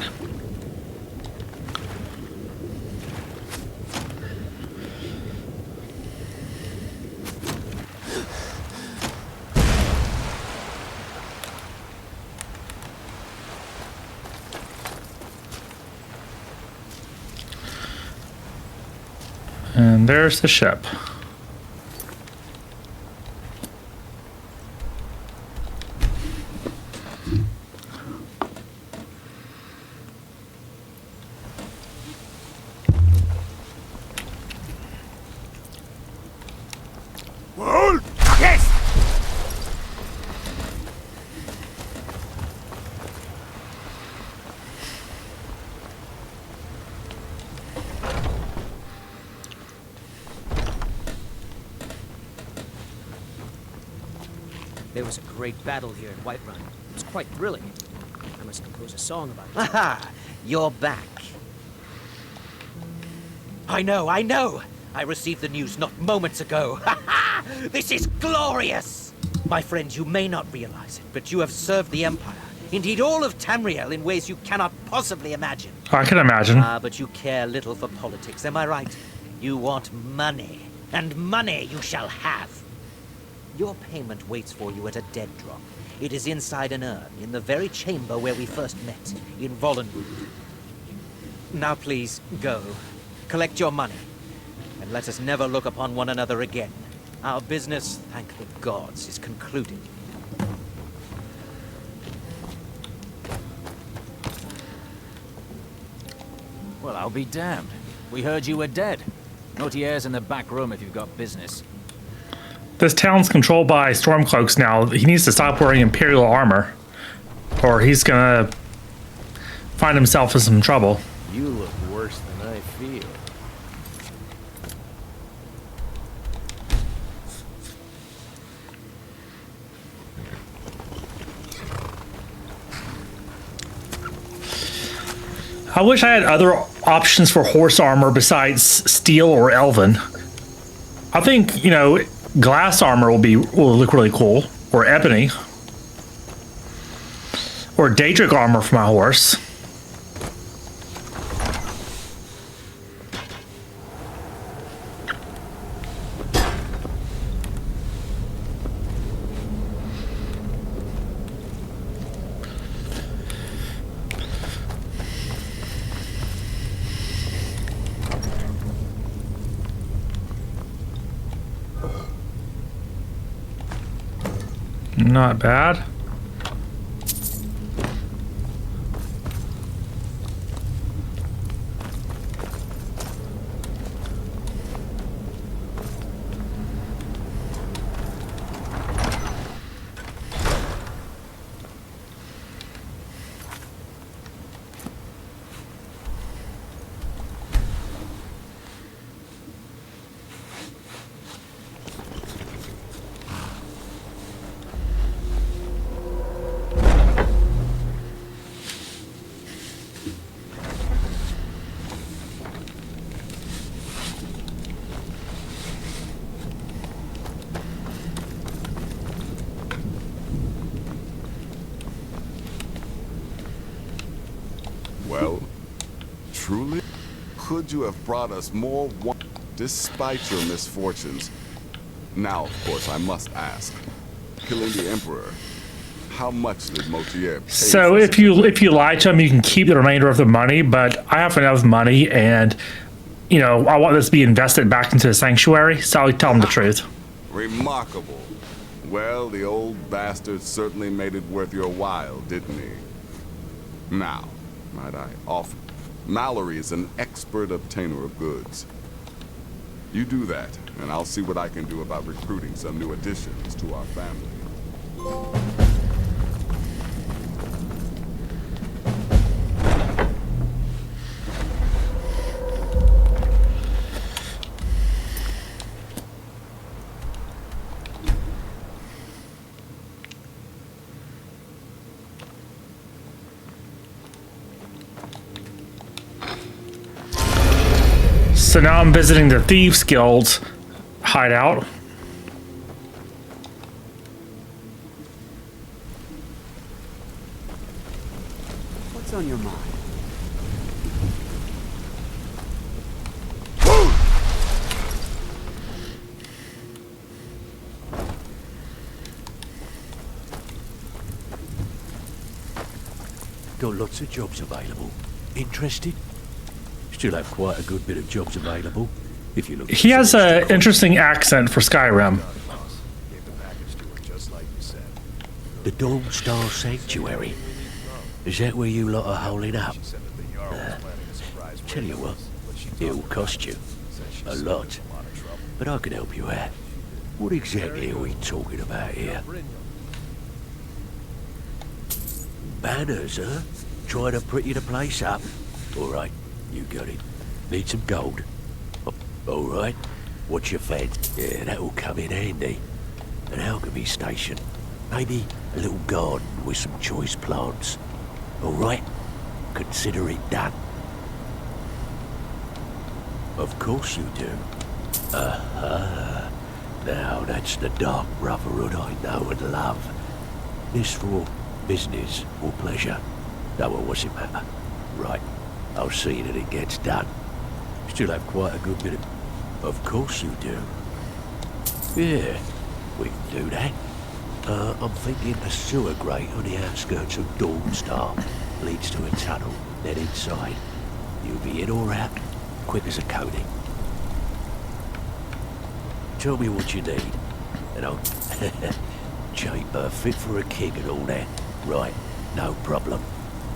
And there's the ship. Yes! There was a great battle here in Whiterun. It was quite thrilling. I must compose a song about it. Aha! You're back. I know! I received the news not moments ago. This is glorious! My friend, you may not realize it, but you have served the Empire, indeed all of Tamriel, in ways you cannot possibly imagine. I can imagine. But you care little for politics, am I right? You want money, and money you shall have. Your payment waits for you at a dead drop. It is inside an urn, in the very chamber where we first met, in Vollenwood. Now please, go. Collect your money, and let us never look upon one another again. Our business, thank the gods, is concluded. Well, I'll be damned. We heard you were dead. Notier's in the back room if you've got business. This town's controlled by Stormcloaks now. He needs to stop wearing Imperial armor, or he's gonna find himself in some trouble. You look worse than I feel. I wish I had other options for horse armor besides steel or elven. I think, you know, glass armor will look really cool, or ebony, or Daedric armor for my horse. Not bad. Well, truly, could you have brought us more wine despite your misfortunes? Now, of course, I must ask. Killing the Emperor, how much did Motier pay? So if you lie to him, you can keep the remainder of the money, but I have enough money, and you know, I want this to be invested back into the sanctuary, so I'll tell him the truth. Remarkable. Well, the old bastard certainly made it worth your while, didn't he? Now, might I offer? Mallory is an expert obtainer of goods. You do that, and I'll see what I can do about recruiting some new additions to our family. So now I'm visiting the Thieves Guild hideout. What's on your mind? Got lots of jobs available. Interested? Still have quite a good bit of jobs available. If you look. He has an interesting accent for Skyrim. The Dawn Star Sanctuary. Is that where you lot are holding up? Tell you what, it'll cost you a lot, but I can help you out. What exactly are we talking about here? Banners, huh? Trying to pretty the place up. All right. You got it. Need some gold? Oh, all right. What's your fence? Yeah, that'll come in handy. An alchemy station. Maybe a little garden with some choice plants. All right. Consider it done. Of course you do. Aha. Now that's the dark brotherhood I know and love. This for business or pleasure? No, well, what's it matter? Right. I'll see that it gets done. Still have quite a good bit of course you do. Yeah, we can do that. I'm thinking a sewer grate on the outskirts of Dawnstar leads to a tunnel, then inside. You'll be in or out, quick as a coating. Tell me what you need, and I'll... Chamber fit for a king and all that. Right, no problem.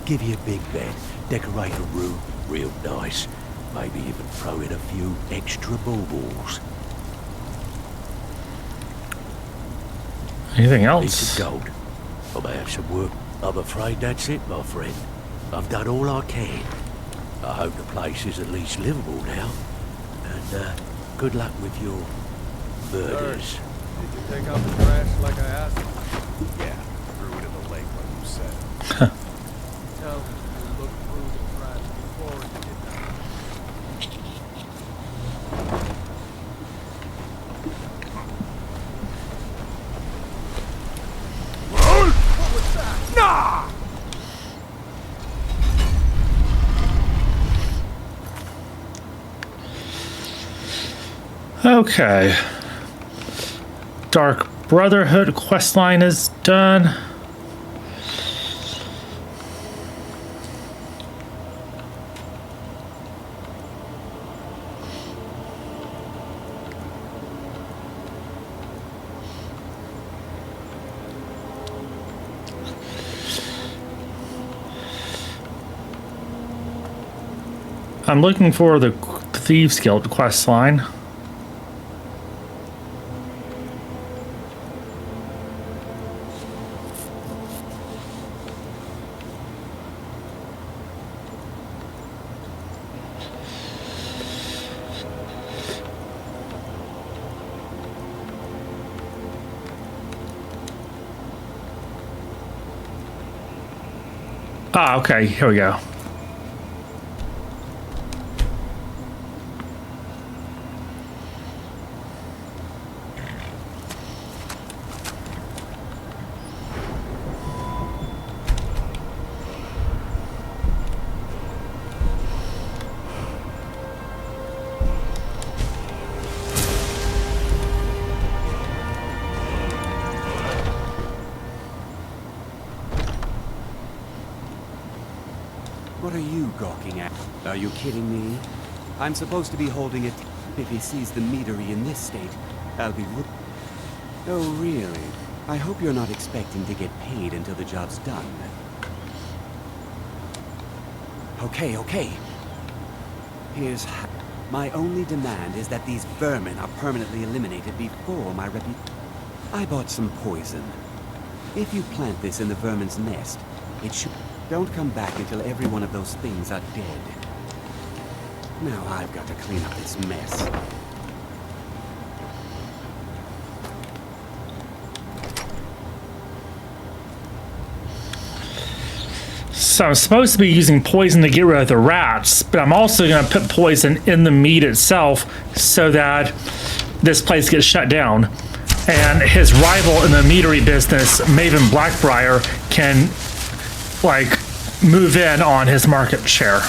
Give you a big bed. Decorate a room real nice. Maybe even throw in a few extra baubles. Anything else? Need some gold. I may have some work. I'm afraid that's it, my friend. I've done all I can. I hope the place is at least livable now. And good luck with your murders. Did you take out the trash like I asked? Yeah, threw it in the lake like you said. Tell me you looked through the trash before you did that. What was that? Nah! Okay. Dark Brotherhood questline is done. I'm looking for the Thieves Guild questline. Ah, okay, here we go. are you gawking at? Are you kidding me? I'm supposed to be holding it. If he sees the meadery in this state, I'll be... Oh, really? I hope you're not expecting to get paid until the job's done. Okay. Here's... My only demand is that these vermin are permanently eliminated before my I bought some poison. If you plant this in the vermin's nest, it should... Don't come back until every one of those things are dead. Now I've got to clean up this mess. So I'm supposed to be using poison to get rid of the rats, but I'm also going to put poison in the meat itself so that this place gets shut down. And his rival in the meadery business, Maven Blackbriar, can, like, move in on his market share.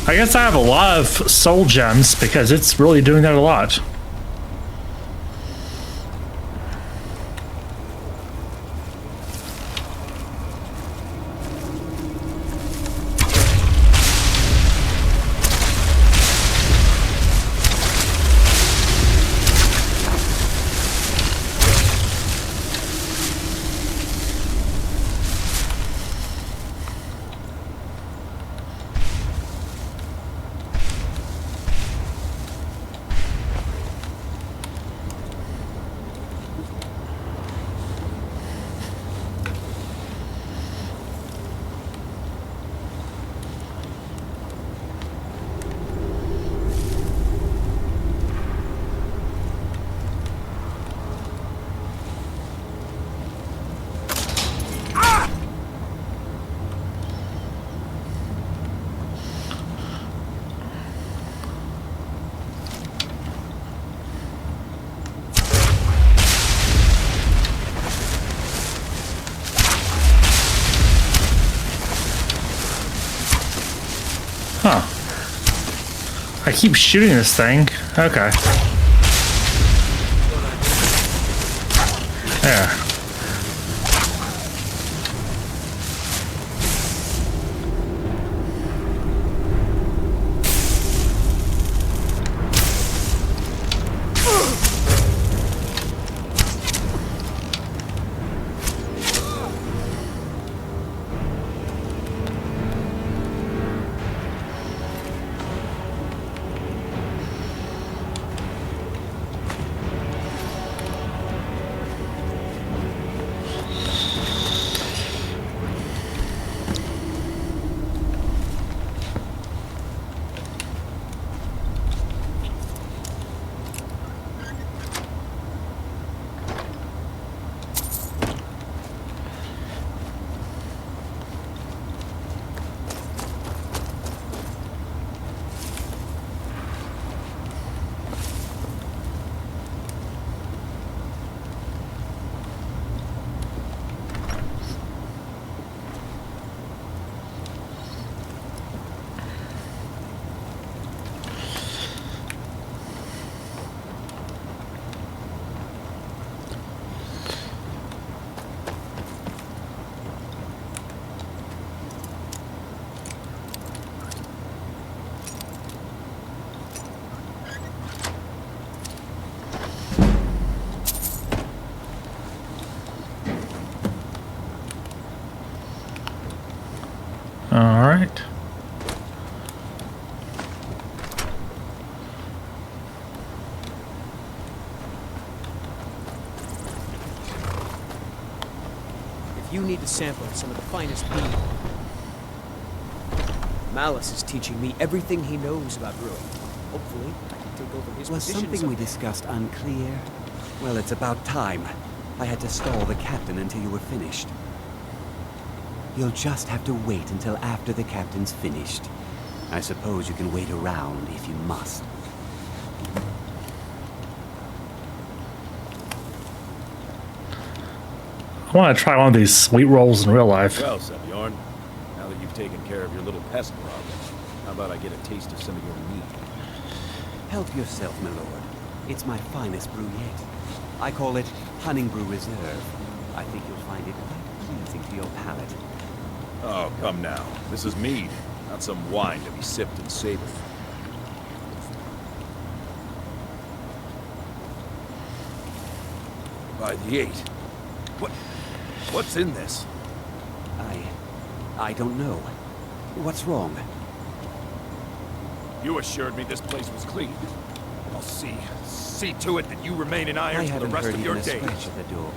I guess I have a lot of soul gems because it's really doing that a lot. Huh. I keep shooting this thing. Okay. There. All right. If you need to sample some of the finest bean, Malice is teaching me everything he knows about brewing. Hopefully, I can take over his Was position something we someday. discussed unclear? Well, it's about time. I had to stall the captain until you were finished. You'll just have to wait until after the captain's finished. I suppose you can wait around if you must. I want to try one of these sweet rolls in real life. Well, Sebjorn, now that you've taken care of your little pest problem, how about I get a taste of some of your meat? Help yourself, my lord. It's my finest brew yet. I call it Hunting Brew Reserve. I think you'll find it quite pleasing to your palate. Oh, come now. This is mead, not some wine to be sipped and savored. By the 8. What's in this? I don't know. What's wrong? You assured me this place was clean. I'll see to it that you remain in irons for the rest of your days. Scratch at the door.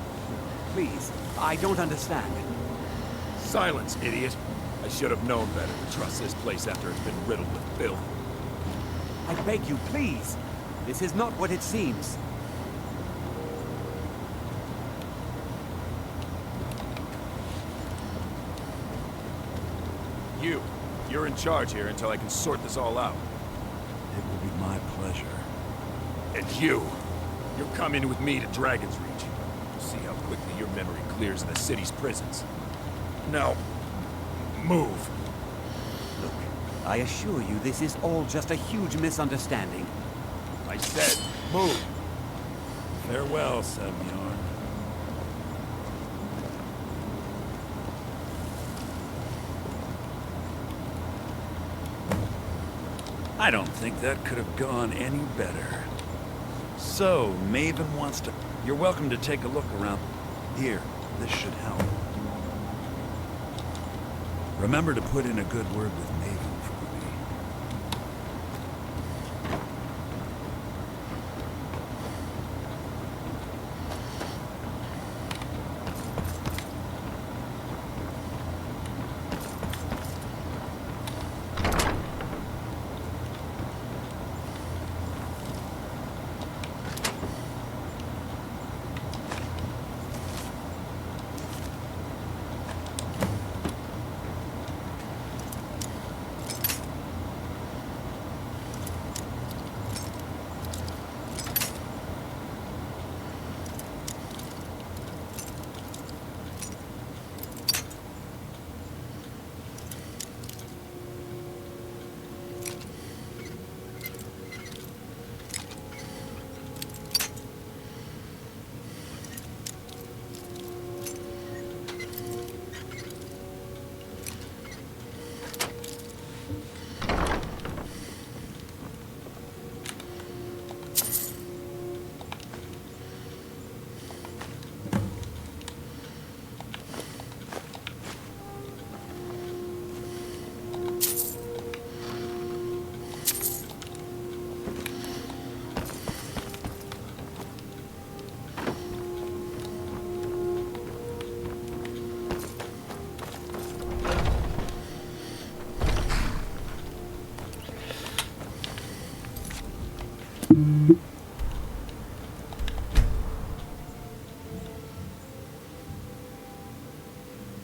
Please, I don't understand. Silence, idiot. I should have known better to trust this place after it's been riddled with filth. I beg you, please. This is not what it seems. You're in charge here until I can sort this all out. It will be my pleasure. And you're coming with me to Dragon's Reach. We'll see how quickly your memory clears in the city's prisons. Now, move. Look, I assure you this is all just a huge misunderstanding. I said, move. Farewell, Sebjorn. I don't think that could have gone any better. So, Maven wants to... You're welcome to take a look around. Here, this should help. Remember to put in a good word with Maven for me.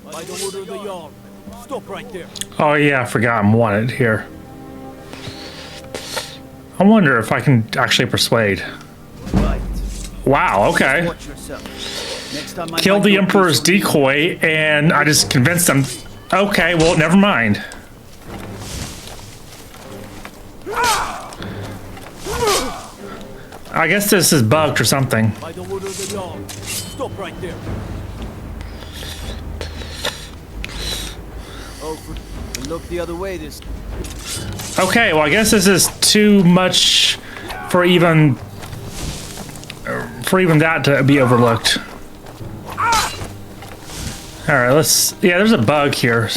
By the order of the Jarl. Stop right there. Oh yeah, I forgot I'm wanted here. I wonder if I can actually persuade. Right. Wow, okay. Watch yourself. Next time I Killed might the not be Emperor's so- decoy, and I just convinced them. Okay, well, never mind. I guess this is bugged or something. By the order of the Jarl. Stop right there. Oh, look the other way this. Okay, well, I guess this is too much for even that to be overlooked. All right, let's. Yeah, there's a bug here.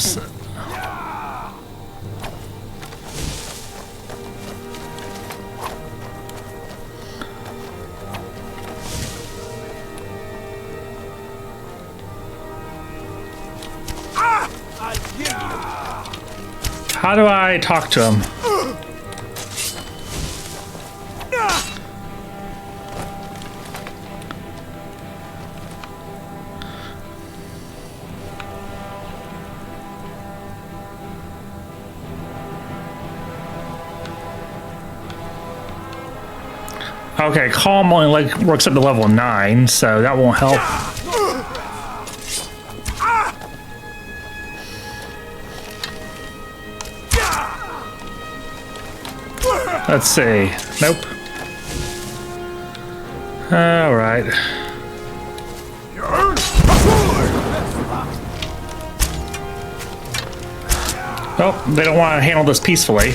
How do I talk to him? Okay, calm only like works up to level 9, so that won't help. Let's see. Nope. All right. Oh, they don't want to handle this peacefully.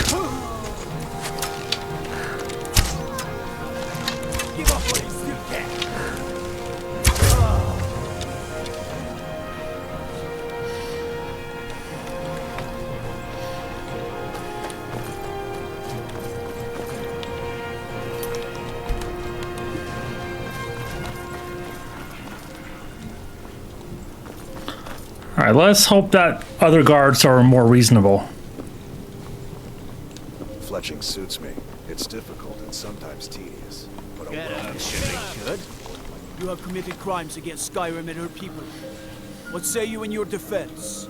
All right, let's hope that other guards are more reasonable. Fletching suits me. It's difficult and sometimes tedious. But Get out, should. You have committed crimes against Skyrim and her people. What say you in your defense?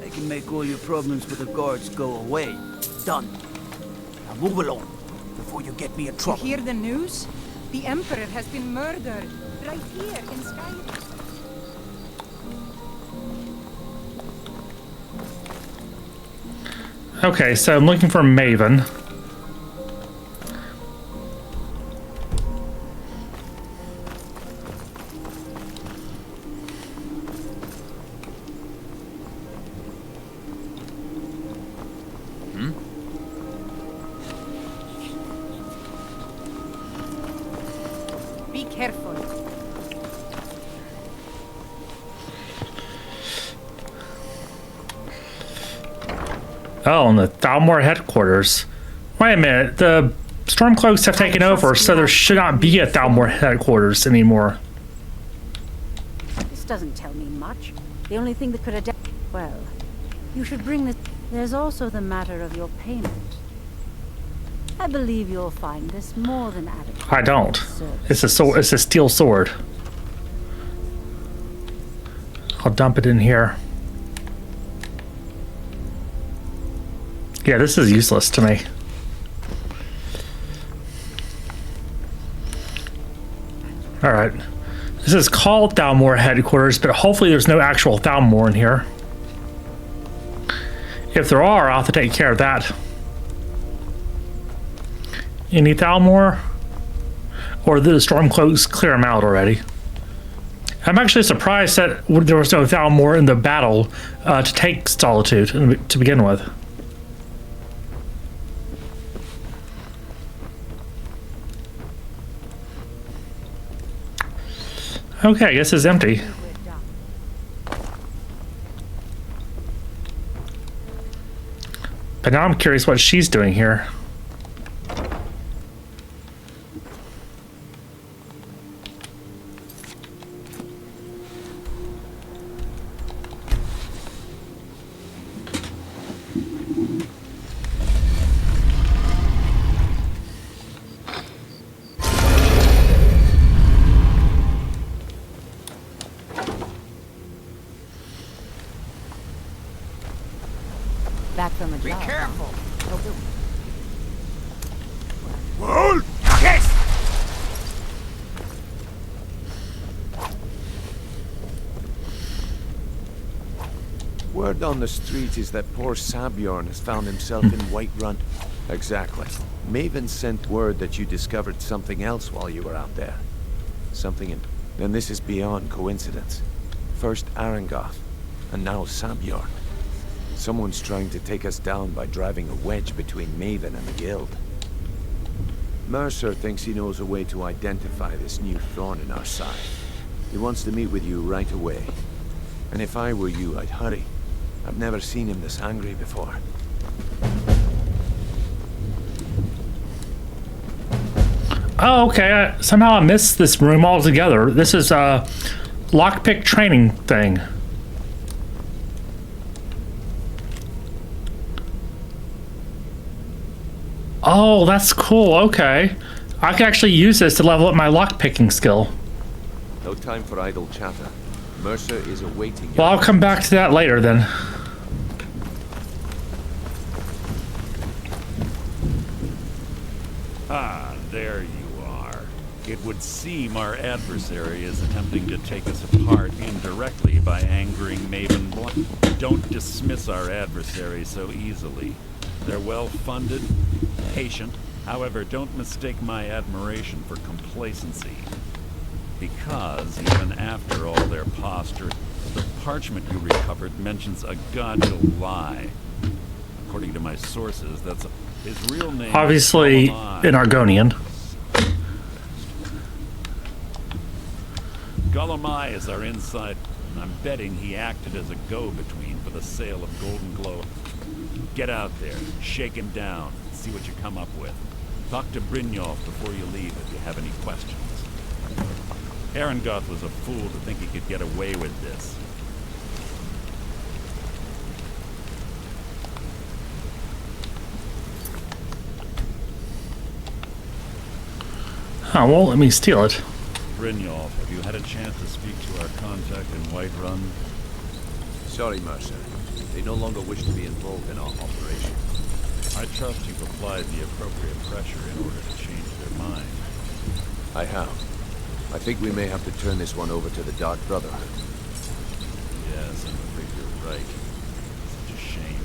I can make all your problems with the guards go away. Done. Now move along before you get me in trouble. You hear the news? The Emperor has been murdered. Right here in Skyrim. Okay, so I'm looking for Maven. Be careful. Oh, in the Thalmor headquarters. Wait a minute, the Stormcloaks have taken over, so there should not be a Thalmor headquarters anymore. This doesn't tell me much. The only thing that could adapt... Well, you should bring this... There's also the matter of your payment. I believe you'll find this more than adequate. I don't. It's a sword. It's a steel sword. I'll dump it in here. Yeah, this is useless to me. All right. This is called Thalmor headquarters, but hopefully there's no actual Thalmor in here. If there are, I'll have to take care of that. Any Thalmor? Or did the Stormcloaks clear them out already? I'm actually surprised that there was no Thalmor in the battle to take Solitude to begin with. Okay, I guess it's empty. But now I'm curious what she's doing here. Back from a job. Be careful. Well, yes. Word on the street is that poor Sabjorn has found himself in Whiterun. Exactly. Maven sent word that you discovered something else while you were out there. Something in... And this is beyond coincidence. First Arangoth, and now Sabjorn. Someone's trying to take us down by driving a wedge between Maven and the Guild. Mercer thinks he knows a way to identify this new thorn in our side. He wants to meet with you right away. And if I were you, I'd hurry. I've never seen him this angry before. Oh, okay. Somehow I missed this room altogether. This is a lockpick training thing. Oh, that's cool. Okay. I can actually use this to level up my lockpicking skill. No time for idle chatter. Mercer is awaiting you. Well, I'll come back to that later then. Ah, there you are. It would seem our adversary is attempting to take us apart indirectly by angering Maven Blunt. Don't dismiss our adversary so easily. They're well-funded, patient. However, don't mistake my admiration for complacency. Because, even after all their posture, the parchment you recovered mentions a godly lie. According to my sources, that's his real name. Obviously, in Argonian. Gulamai is our inside. I'm betting he acted as a go-between for the sale of Golden Glow. Get out there, shake him down, see what you come up with. Talk to Brynjolf before you leave if you have any questions. Arengoth was a fool to think he could get away with this. Oh, well, let me steal it. Brynjolf, have you had a chance to speak to our contact in Whiterun? Sorry, Mercer. They no longer wish to be involved in our operation. I trust you've applied the appropriate pressure in order to change their mind. I have. I think we may have to turn this one over to the Dark Brotherhood. Yes, I'm afraid you're right. Such a shame.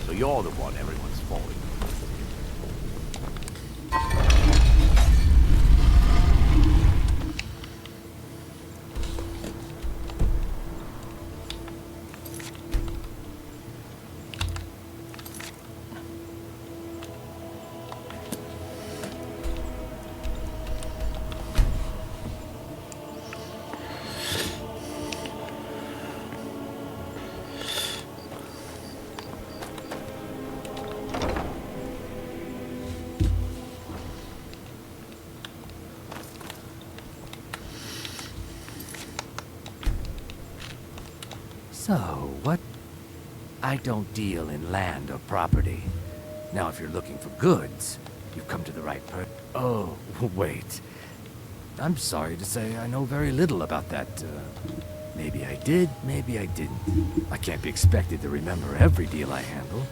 So you're the one everyone's falling. So, what? I don't deal in land or property. Now, if you're looking for goods, you've come to the right person. Oh, wait. I'm sorry to say I know very little about that. Maybe I did, maybe I didn't. I can't be expected to remember every deal I handle.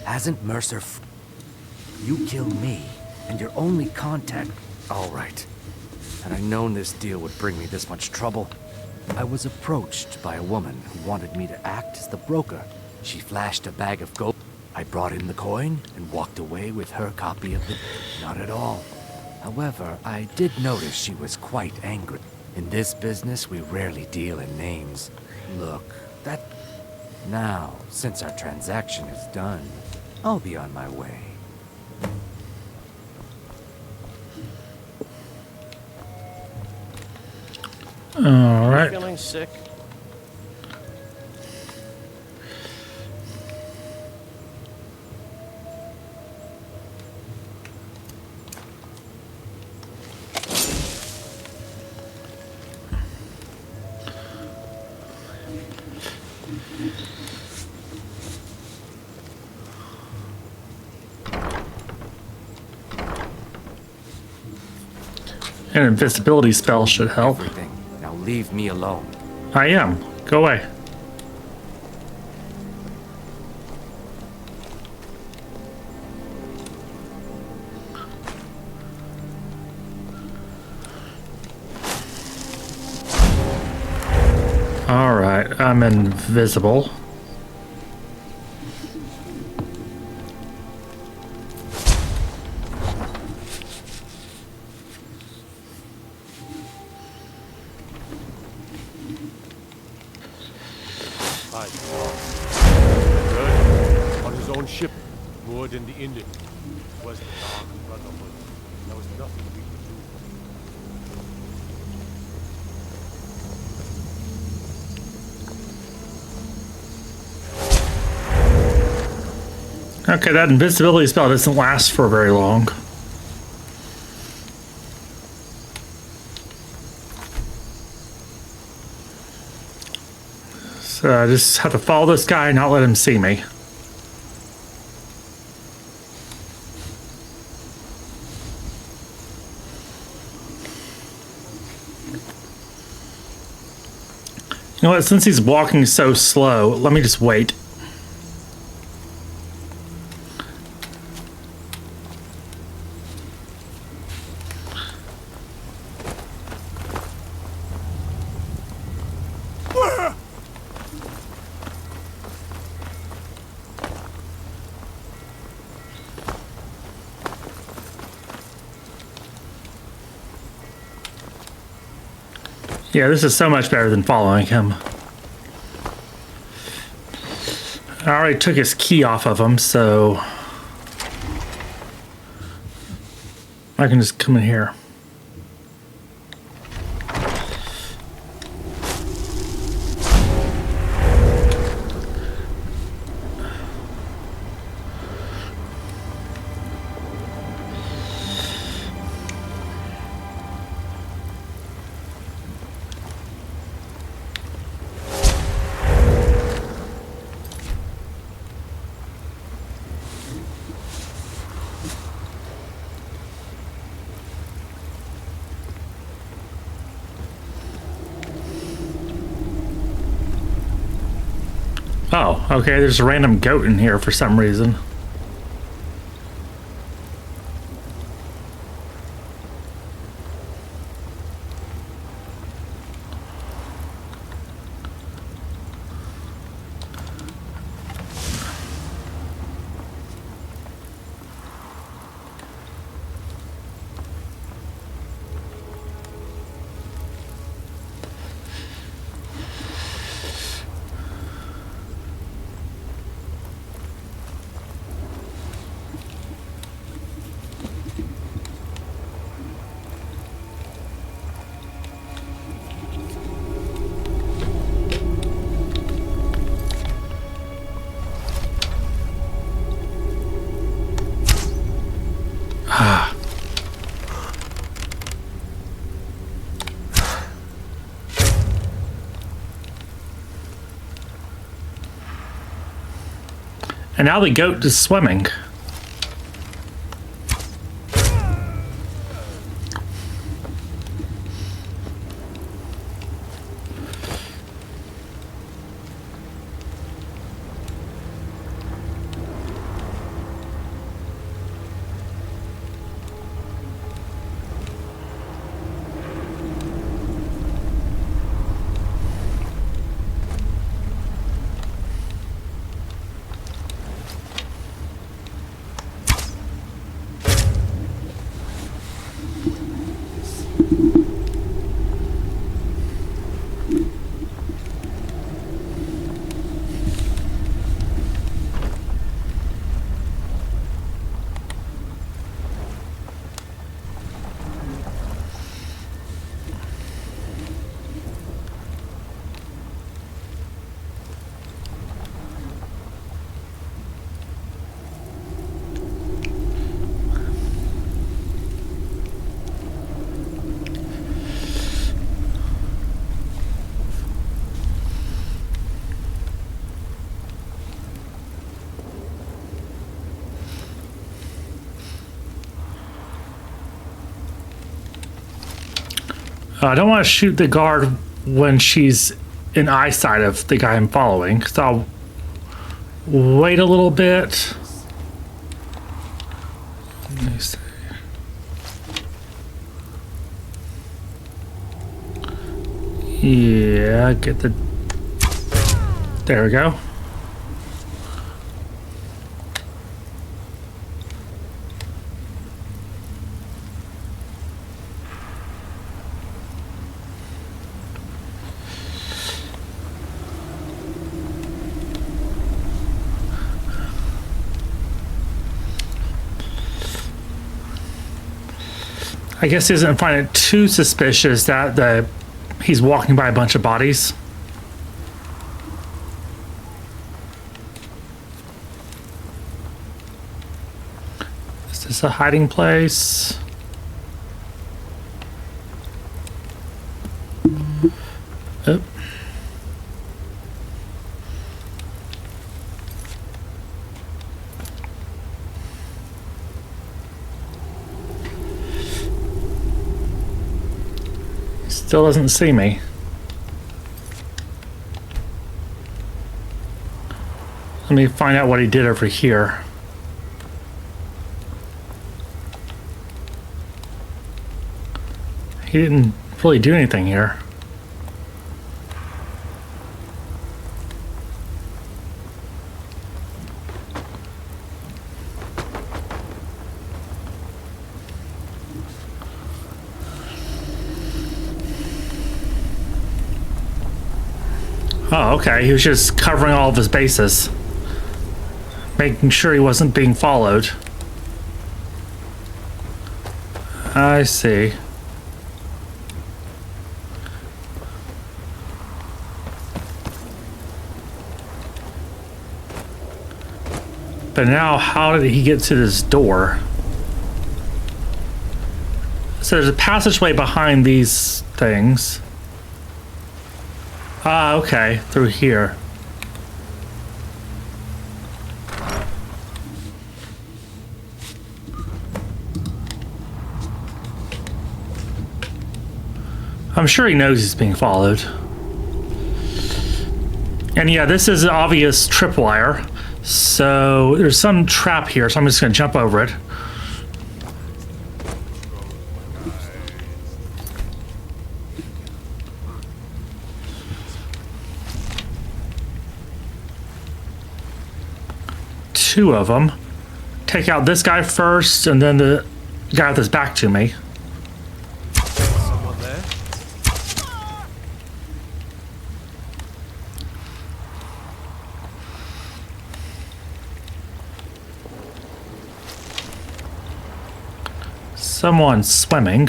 Hasn't Mercer You killed me, and your only contact... All right. Had I known this deal would bring me this much trouble, I was approached by a woman who wanted me to act as the broker. She flashed a bag of gold. I brought in the coin and walked away with her copy of the... Not at all. However, I did notice she was quite angry. In this business, we rarely deal in names. Look, that... Now, since our transaction is done, I'll be on my way. All right. Feeling sick? An invisibility spell should help. Everything. Now leave me alone. I am. Go away. All right, I'm invisible. On his own ship, moored in the Indian, was the Dark Brotherhood. There was nothing we could do. Okay, that invisibility spell doesn't last for very long. So I just have to follow this guy and not let him see me. You know what? Since he's walking so slow, let me just wait. Yeah, this is so much better than following him. I already took his key off of him, so I can just come in here. Oh, okay, there's a random goat in here for some reason. And now the goat is swimming. I don't want to shoot the guard when she's in eyesight of the guy I'm following, so I'll wait a little bit. Let me see. Yeah, get the... There we go. I guess he doesn't find it too suspicious that he's walking by a bunch of bodies. Is this a hiding place? Oh. Still doesn't see me. Let me find out what he did over here. He didn't really do anything here. Oh, okay. He was just covering all of his bases, making sure he wasn't being followed. I see. But now, how did he get to this door? So there's a passageway behind these things. Ah, okay, through here. I'm sure he knows he's being followed. And yeah, this is an obvious tripwire. So there's some trap here, so I'm just gonna jump over it. Two of them. Take out this guy first, and then the guy with his back to me. Someone there? Someone swimming.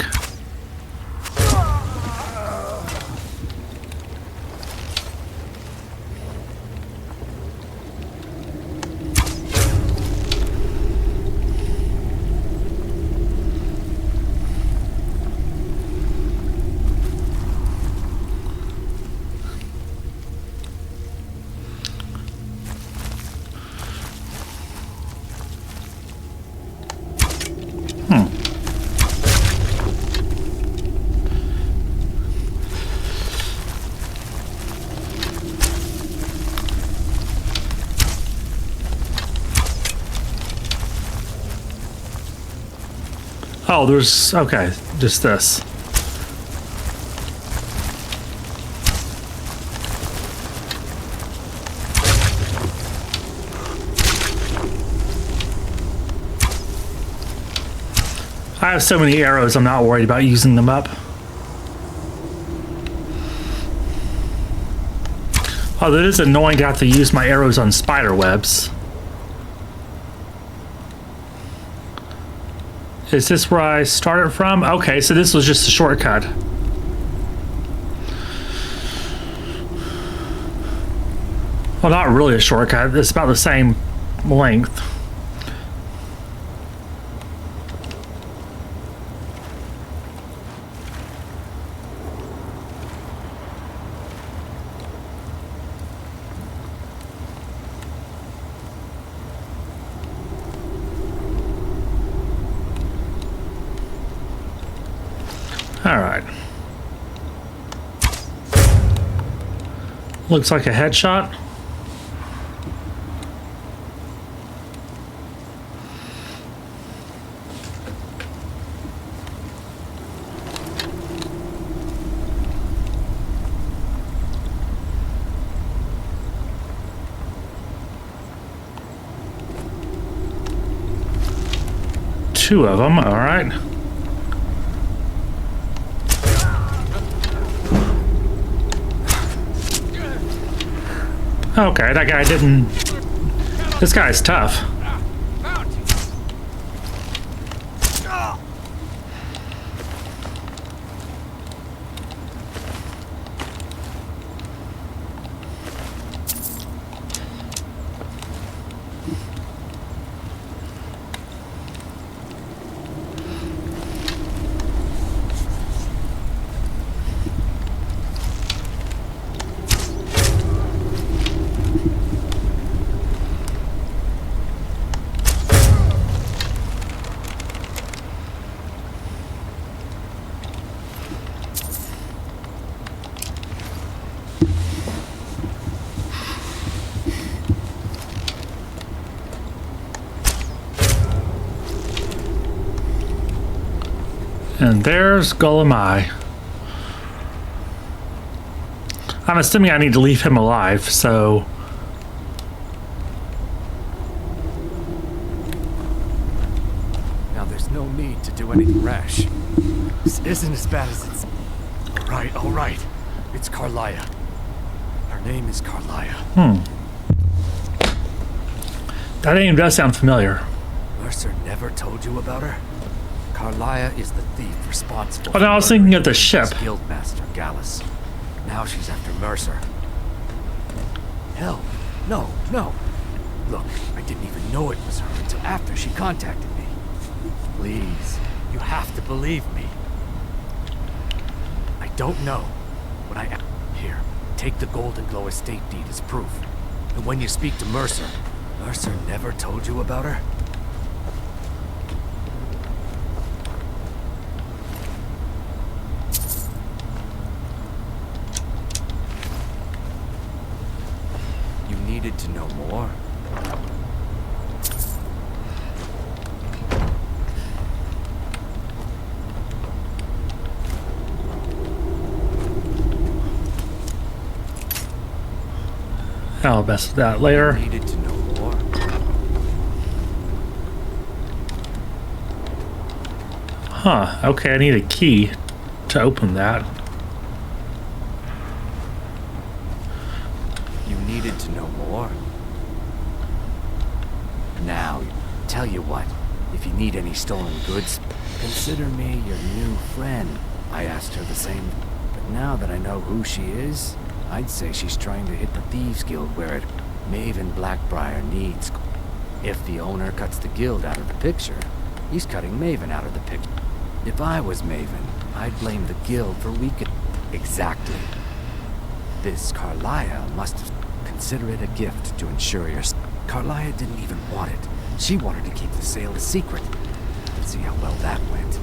Oh, there's, okay, just this. I have so many arrows, I'm not worried about using them up. Oh, that is annoying to have to use my arrows on spider webs. Is this where I started from? Okay, so this was just a shortcut. Well, not really a shortcut. It's about the same length. All right. Looks like a headshot. Two of them, all right. Okay, that guy didn't... This guy's tough. And there's Golemai. I'm assuming I need to leave him alive, so... Now there's no need to do anything rash. This isn't as bad as it's... All right. It's Carlia. Her name is Carlia. That name does sound familiar. Mercer never told you about her? Carlia is the thief responsible Oh, no, I was thinking of the ship. Guildmaster Gallus. Now she's after Mercer. Hell, no. Look, I didn't even know it was her until after she contacted me. Please, you have to believe me. I don't know, but Here, take the Golden Glow estate deed as proof. And when you speak to Mercer never told you about her? You needed to know more? I'll mess with that later. You needed to know more? Huh, okay, I need a key to open that. You needed to know more? Now, tell you what, if you need any stolen goods, consider me your new friend. I asked her the same, but now that I know who she is, I'd say she's trying to hit the Thieves Guild where it Maven Blackbriar needs. If the owner cuts the guild out of the picture, he's cutting Maven out of the picture. If I was Maven, I'd blame the guild for weakening. Exactly. This Carlia must have considered it a gift to ensure your... Carlia didn't even want it. She wanted to keep the sale a secret. Let's see how well that went.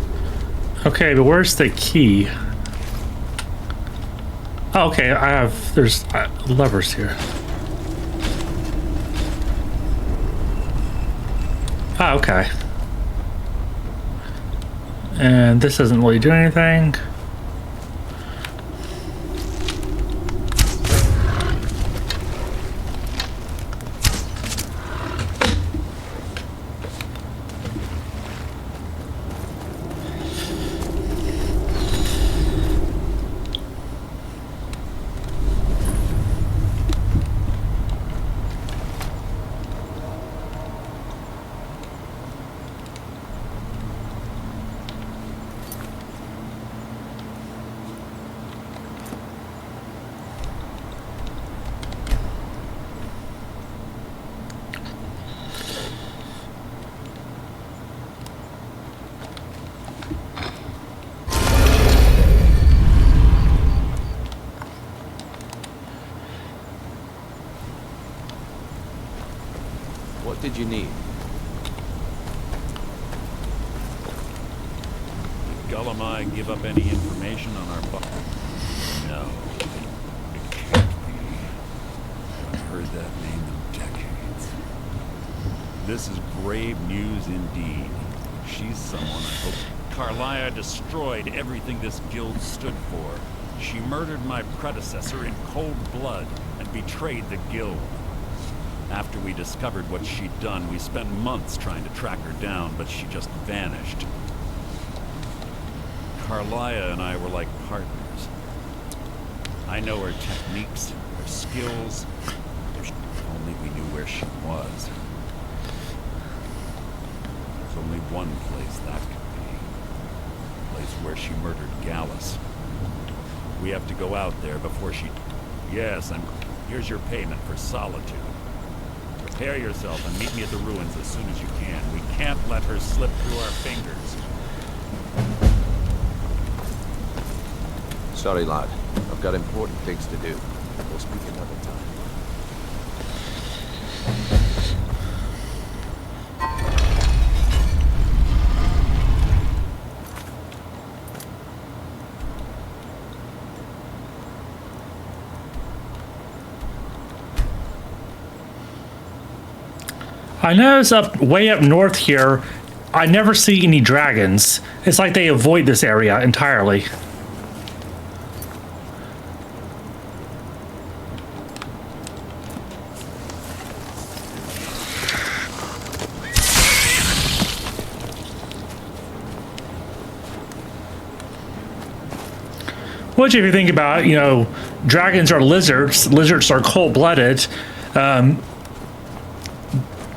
Okay, but where's the key? Oh, okay, there's levers here. Oh, okay. And this doesn't really do anything. What did you need? Did Golemai give up any information on our No. It can't be. I've heard that name in decades. This is grave news indeed. She's someone I hope... Carlia destroyed everything this guild stood for. She murdered my predecessor in cold blood and betrayed the guild. After we discovered what she'd done, we spent months trying to track her down, but she just vanished. Carlia and I were like partners. I know her techniques, her skills. If only we knew where she was. There's only one place that could be. The place where she murdered Gallus. We have to go out there before she... Yes, and here's your payment for solitude. Prepare yourself and meet me at the ruins as soon as you can. We can't let her slip through our fingers. Sorry, lad. I've got important things to do. We'll speak another time. I noticed way up north here, I never see any dragons. It's like they avoid this area entirely. Which, if you think about it, you know, dragons are lizards. Lizards are cold-blooded.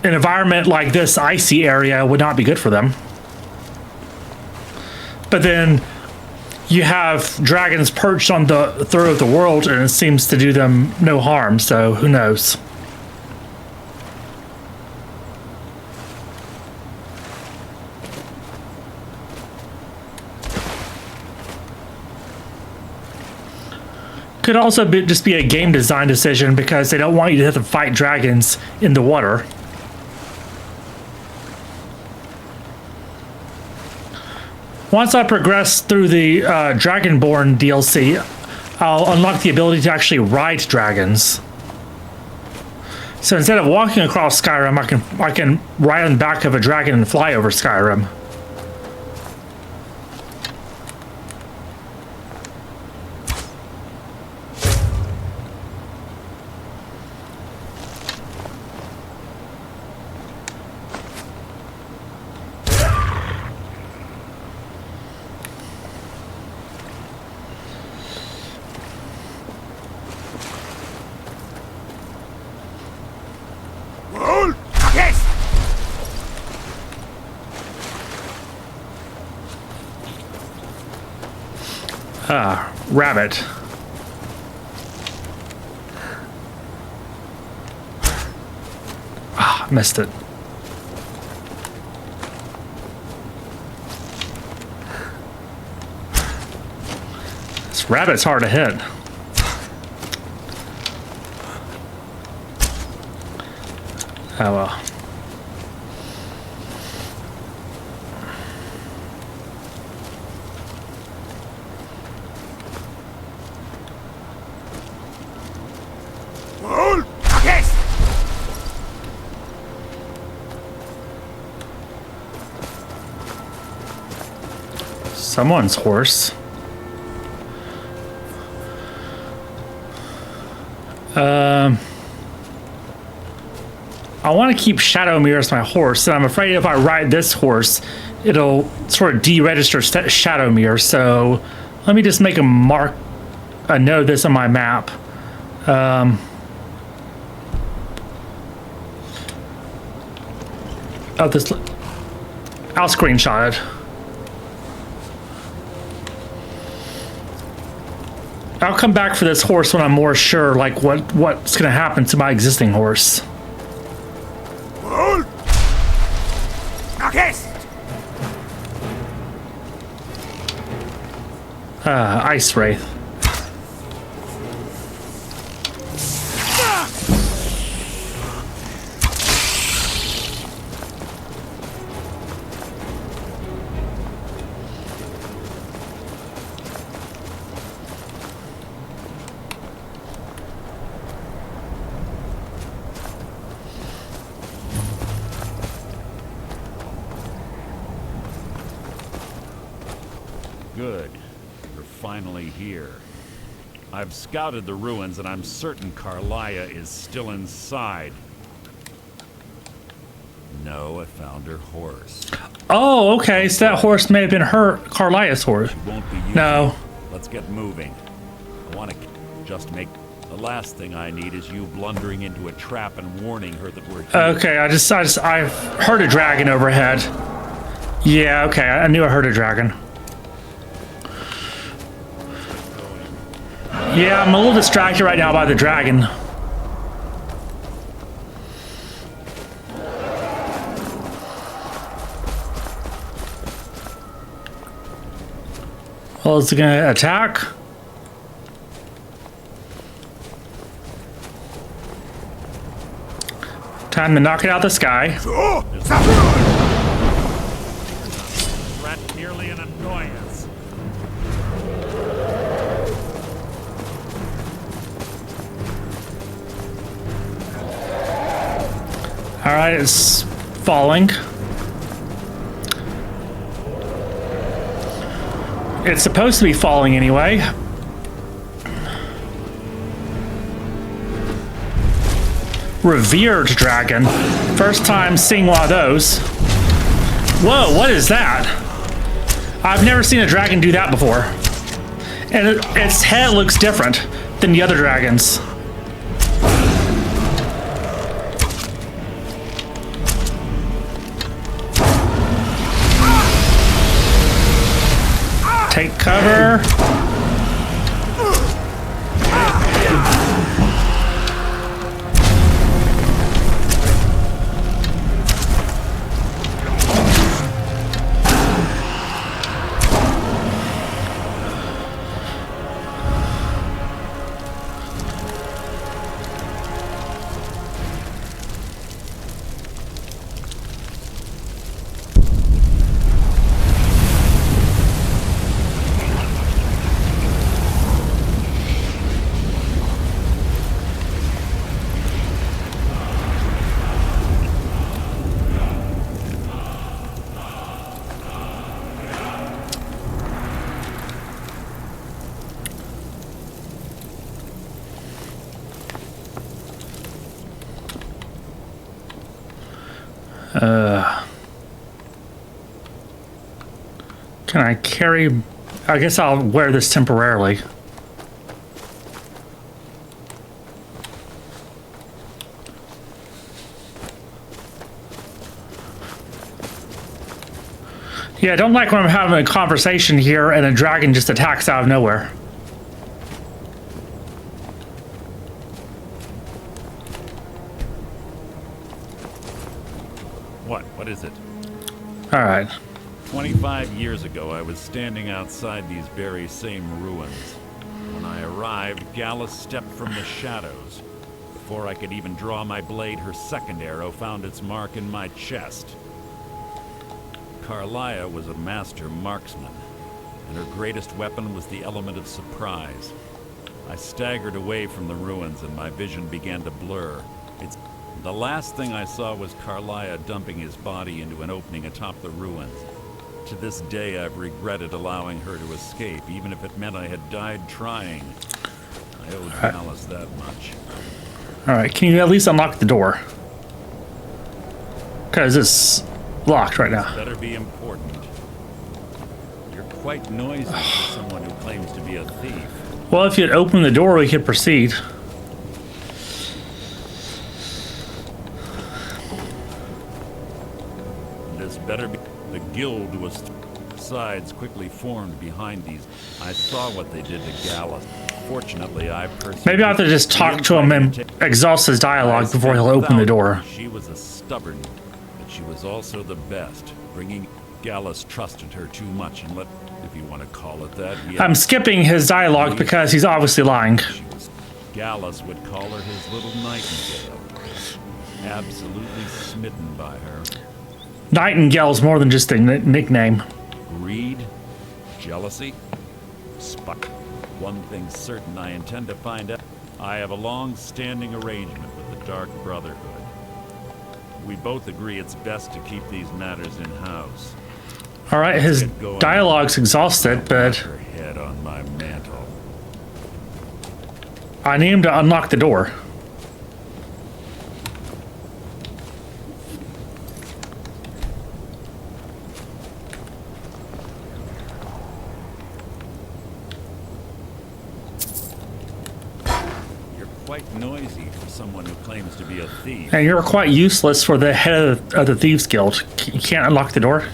An environment like this icy area would not be good for them. But then you have dragons perched on the throat of the world, and it seems to do them no harm. So who knows? Could also just be a game design decision because they don't want you to have to fight dragons in the water. Once I progress through the Dragonborn DLC, I'll unlock the ability to actually ride dragons. So instead of walking across Skyrim, I can ride on the back of a dragon and fly over Skyrim. Rabbit. Ah, missed it. This rabbit's hard to hit. Oh well. Someone's horse. I want to keep Shadowmere as my horse, and I'm afraid if I ride this horse, it'll sort of deregister Shadowmere. So let me just make a note of this on my map. I'll screenshot it. I'll come back for this horse when I'm more sure, like what's going to happen to my existing horse. Ice Wraith. Good. We're finally here. I've scouted the ruins and I'm certain Carlia is still inside. No, I found her horse. Oh, okay. So that horse may have been Carlia's horse. She won't be no. Let's get moving. I want to just make... The last thing I need is you blundering into a trap and warning her that we're here. Okay, I heard a dragon overhead. Yeah, okay. I knew I heard a dragon. Yeah, I'm a little distracted right now by the dragon. Well, is it gonna attack? Time to knock it out the sky. Threat merely an annoyance. All right, it's falling. It's supposed to be falling anyway. Revered dragon. First time seeing one of those. Whoa, what is that? I've never seen a dragon do that before. And its head looks different than the other dragons. Take cover. Can I carry... I guess I'll wear this temporarily. Yeah, I don't like when I'm having a conversation here and a dragon just attacks out of nowhere. What is it? All right. 25 years ago, I was standing outside these very same ruins. When I arrived, Gallus stepped from the shadows. Before I could even draw my blade, her second arrow found its mark in my chest. Carlia was a master marksman, and her greatest weapon was the element of surprise. I staggered away from the ruins, and my vision began to blur. The last thing I saw was Carlia dumping his body into an opening atop the ruins. To this day, I've regretted allowing her to escape, even if it meant I had died trying. I owe Gallus that much. Alright, can you at least unlock the door? Because it's locked right now. This better be important. You're quite noisy for someone who claims to be a thief. Well, if you'd open the door, we could proceed. This better be... The guild was... Sides quickly formed behind these. I saw what they did to Gallus. Fortunately, I personally... Maybe I have to just talk to him and exhaust his dialogue before he'll open the door. She was a stubborn, but she was also the best. Bringing Gallus trusted her too much and let, if you want to call it that. I'm skipping his dialogue because he's obviously lying. Gallus would call her his little nightingale. Absolutely smitten by her. Nightingale's more than just a nickname. Greed, jealousy, spite. One thing's certain, I intend to find out. I have a long-standing arrangement with the Dark Brotherhood. We both agree it's best to keep these matters in-house. All right, his dialogue's exhausted, but Her head on my mantle. I need him to unlock the door. Quite noisy for someone who claims to be a thief. And you're quite useless for the head of the Thieves Guild. You can't unlock the door.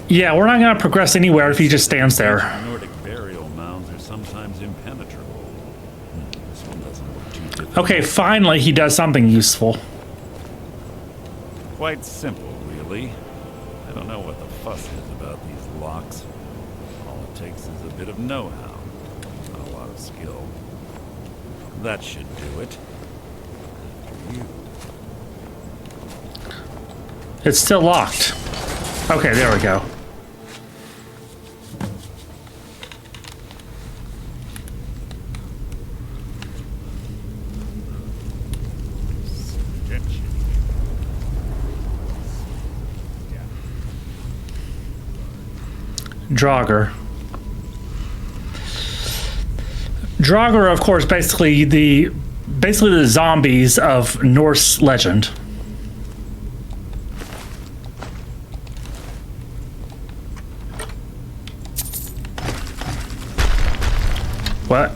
Yeah, we're not going to progress anywhere if he just stands there. Nordic burial mounds are sometimes impenetrable. This one doesn't look too difficult. Okay, finally he does something useful. Quite simple, really. I don't know what the fuss is about these locks. All it takes is a bit of know-how, not a lot of skill. That should do it. After you. It's still locked. Okay, there we go. Draugr. Draugr are, of course, basically the zombies of Norse legend. What?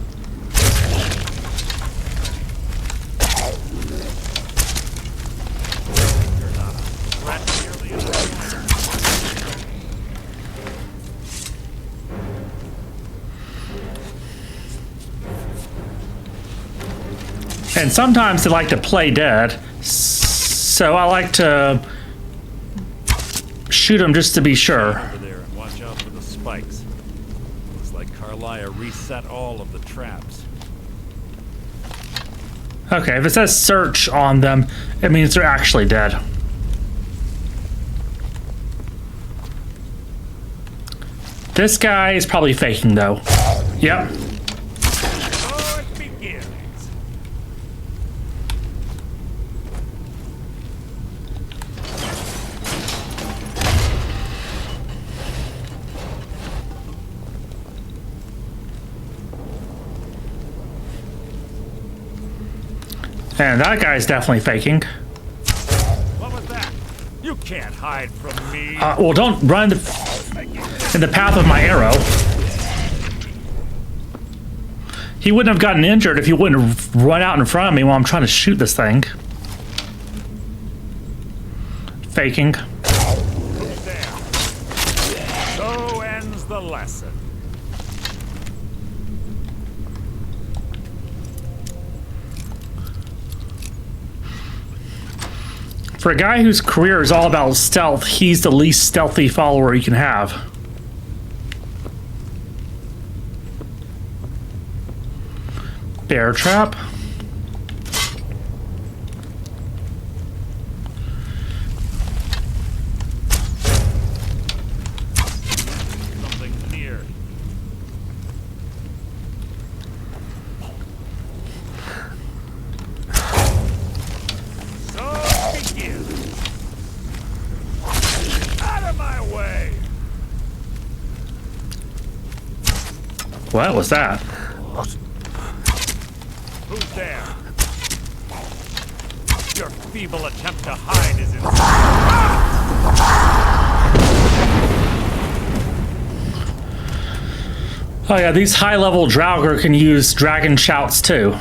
And sometimes they like to play dead, so I like to shoot them just to be sure. Over there and watch out for the spikes. Looks like Carlia reset all of the traps. Okay, if it says search on them, it means they're actually dead. This guy is probably faking, though. Yep. And that guy's definitely faking. What was that? You can't hide from me. Well, don't run in the path of my arrow. He wouldn't have gotten injured if he wouldn't have run out in front of me while I'm trying to shoot this thing. Faking. There. So ends the lesson. For a guy whose career is all about stealth, he's the least stealthy follower you can have. Bear trap. Something near. What was that? Who's there? Your feeble attempt to hide is insane. Oh yeah, these high-level Draugr can use dragon shouts too.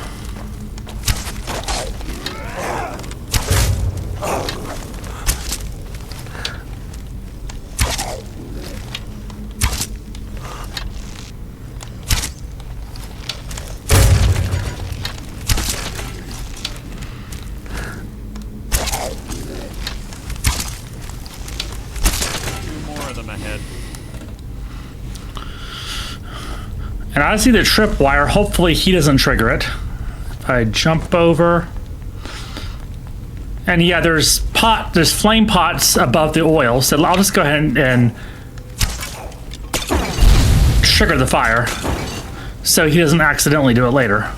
And I see the tripwire. Hopefully he doesn't trigger it. If I jump over. And yeah, there's flame pots above the oil, so I'll just go ahead and trigger the fire so he doesn't accidentally do it later.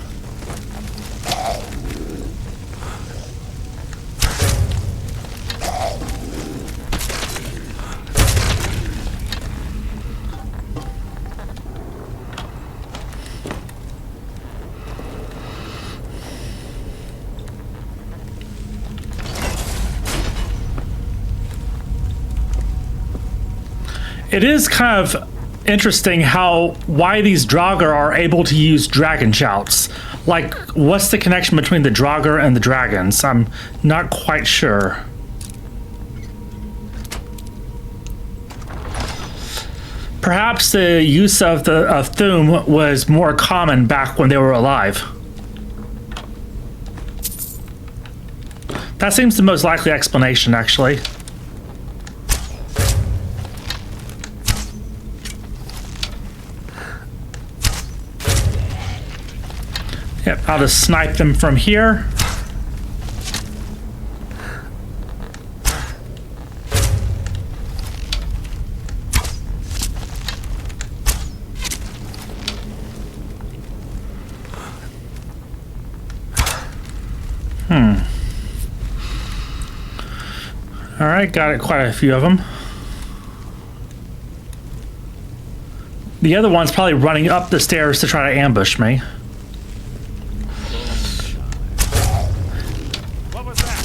It is kind of interesting why these Draugr are able to use dragon shouts. Like, what's the connection between the Draugr and the dragons? I'm not quite sure. Perhaps the use of Thu'um was more common back when they were alive. That seems the most likely explanation, actually. Yep, I'll just snipe them from here. All right, got it, quite a few of them. The other one's probably running up the stairs to try to ambush me. What was that?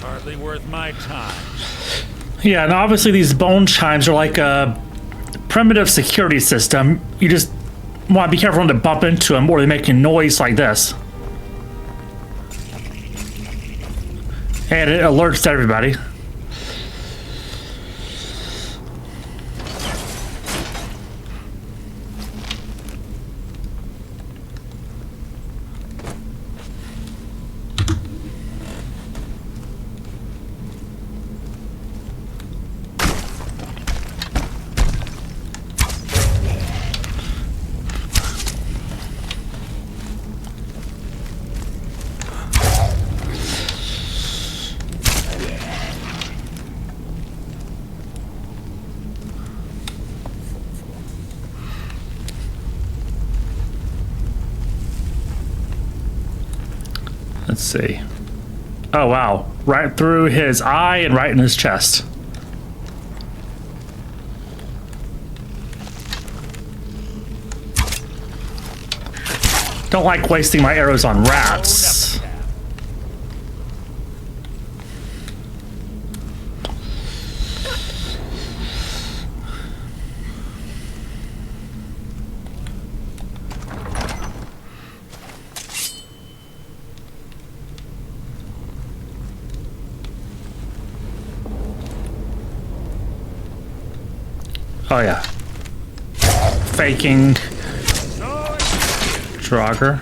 Hardly worth my time. Yeah, and obviously these bone chimes are like a primitive security system. You just want to be careful not to bump into them or they make a noise like this. And it alerts everybody. Let's see. Oh, wow. Right through his eye and right in his chest. Don't like wasting my arrows on rats. Oh yeah. Faking Draugr.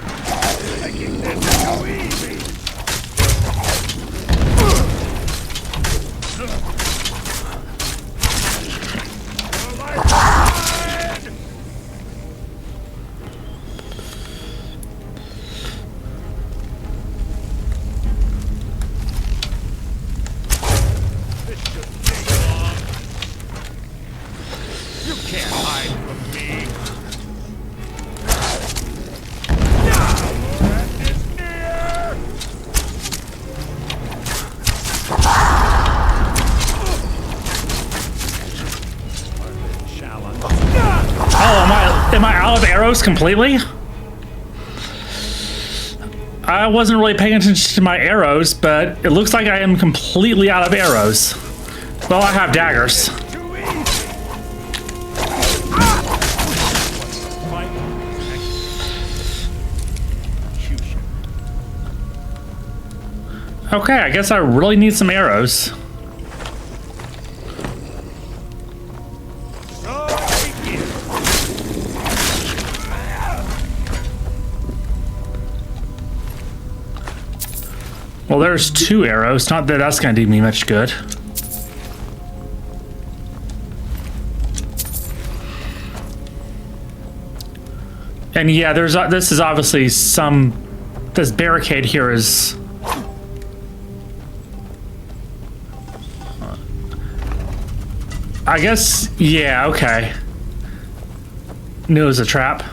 Am I out of arrows completely? I wasn't really paying attention to my arrows, but it looks like I am completely out of arrows. Well, I have daggers. Okay, I guess I really need some arrows. Well, there's 2 arrows. Not that that's going to do me much good. And yeah, there's this is obviously some. This barricade here is. I guess. Yeah. Okay. Knew it was a trap.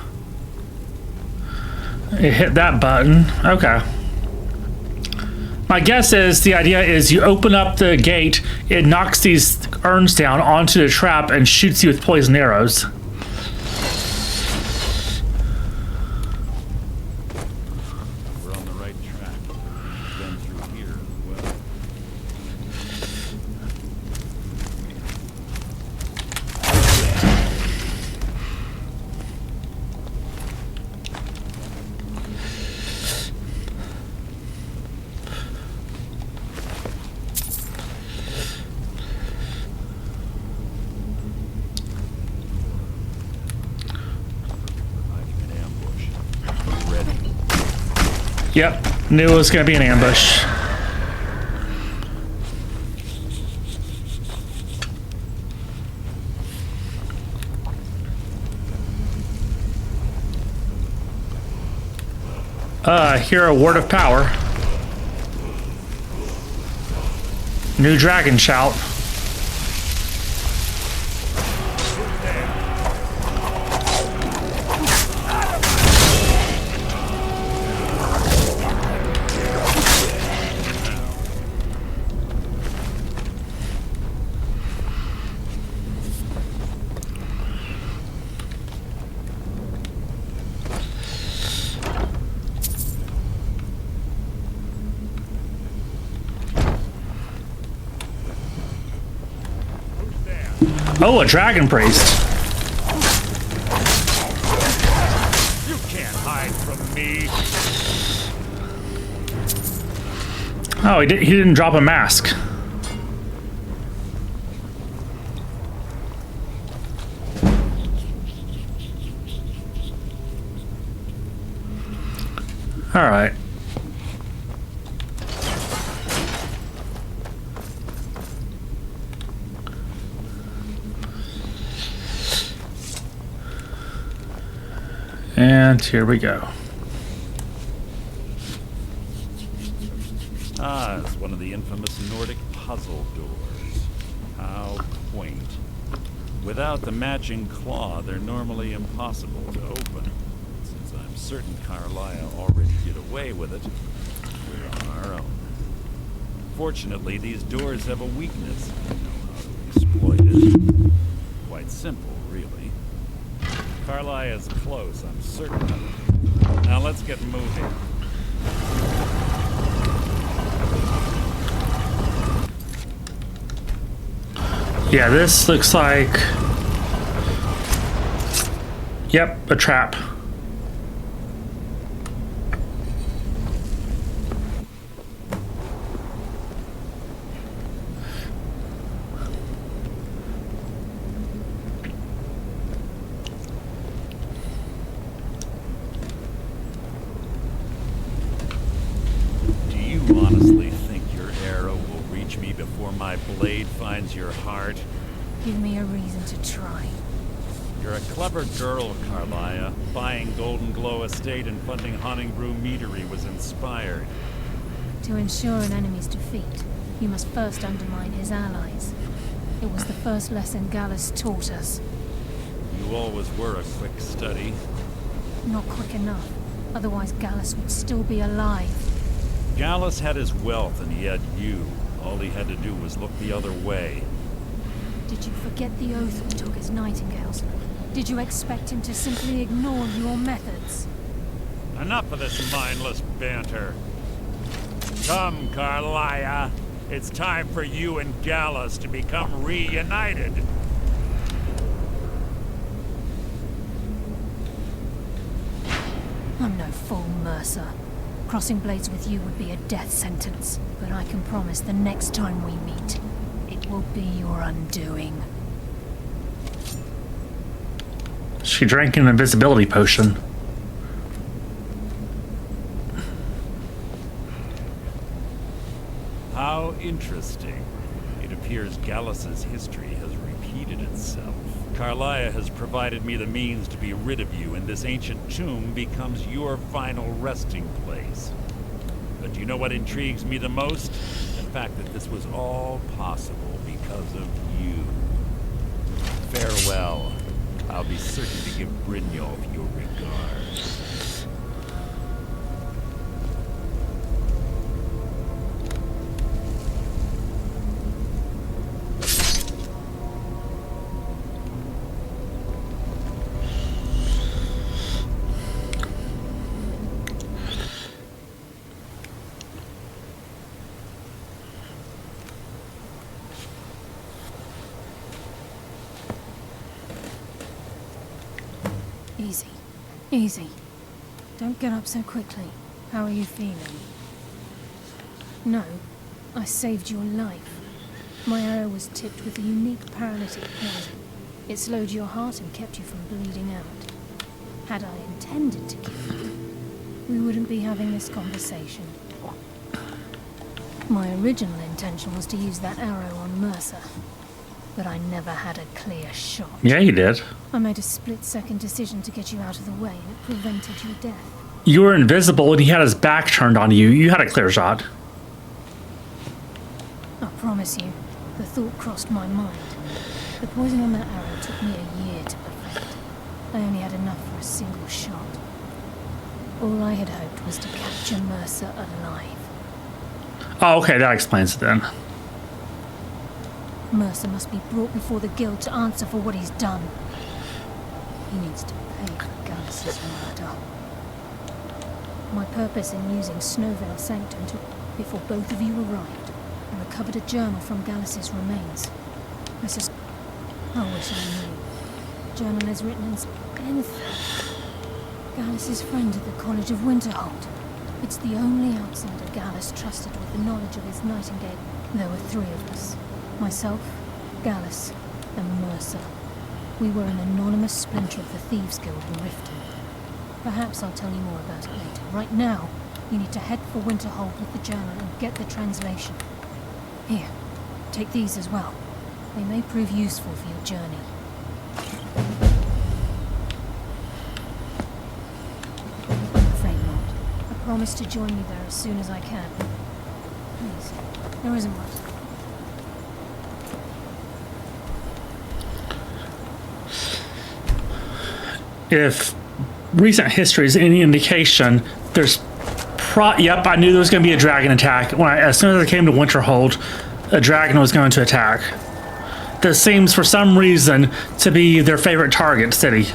It hit that button. Okay. My guess is the idea is you open up the gate, it knocks these urns down onto the trap and shoots you with poison arrows. We're on the right track. We've been through here as well. Yep, knew it was going to be an ambush. Hear a word of power. New dragon shout. Oh, a dragon priest. You can't hide from me. Oh, he didn't drop a mask. All right. And here we go. Ah, it's one of the infamous Nordic puzzle doors. How quaint. Without the matching claw, they're normally impossible to open. Since I'm certain Carlisle already did away with it, we're on our own. Fortunately, these doors have a weakness. We know how to exploit it. Quite simple, really. Carlisle is close, I'm certain of it. Now let's get moving. Yeah, this looks like... Yep, a trap. Do you honestly think your arrow will reach me before my blade finds your heart? Give me a reason to try. You're a clever girl, Carlisle. Buying Golden Glow Estate and funding Honningbrew Meadery was inspired. To ensure an enemy's defeat, you must first undermine his allies. It was the first lesson Gallus taught us. You always were a quick study. Not quick enough. Otherwise Gallus would still be alive. Gallus had his wealth and he had you. All he had to do was look the other way. Did you forget the oath we took as nightingales? Did you expect him to simply ignore your methods? Enough of this mindless banter. Come, Carlisle. It's time for you and Gallus to become reunited. I'm no fool, Mercer. Crossing blades with you would be a death sentence, but I can promise the next time we meet, it will be your undoing. She drank an invisibility potion. How interesting. It appears Gallus's history has repeated itself. Carlisle has provided me the means to be rid of you, and this ancient tomb becomes your final resting place. But do you know what intrigues me the most? The fact that this was all possible because of you. Farewell. I'll be certain to give Brynjolf your regards. Easy. Easy. Don't get up so quickly. How are you feeling? No, I saved your life. My arrow was tipped with a unique paralytic poison. It slowed your heart and kept you from bleeding out. Had I intended to kill you, we wouldn't be having this conversation. My original intention was to use that arrow on Mercer, but I never had a clear shot. Yeah, you did. I made a split-second decision to get you out of the way, and it prevented your death. You were invisible and he had his back turned on you. You had a clear shot. I promise you, the thought crossed my mind. The poison on that arrow took me a year to perfect. I only had enough for a single shot. All I had hoped was to capture Mercer alive. Oh, okay, that explains it then. Mercer must be brought before the guild to answer for what he's done. He needs to pay for Gallus's murder. My purpose in using Snowvale Sanctum took before both of you arrived. I recovered a journal from Gallus's remains. I wish I knew. Journal is written in anything. Gallus' friend at the College of Winterhold. It's the only outsider Gallus trusted with the knowledge of his Nightingale. There were 3 of us. Myself, Gallus, and Mercer. We were an anonymous splinter of the Thieves Guild in Riften. Perhaps I'll tell you more about it later. Right now, you need to head for Winterhold with the journal and get the translation. Here, take these as well. They may prove useful for your journey. I'm afraid not. I promise to join you there as soon as I can. Please, there isn't much. If recent history is any indication, there's yep, I knew there was going to be a dragon attack. As soon as I came to Winterhold, a dragon was going to attack. This seems, for some reason, to be their favorite target city.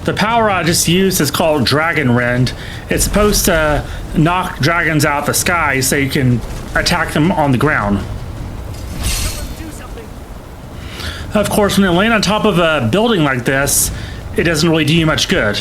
The power I just used is called Dragon Rend. It's supposed to knock dragons out of the sky so you can attack them on the ground. Of course, when they land on top of a building like this, it doesn't really do you much good.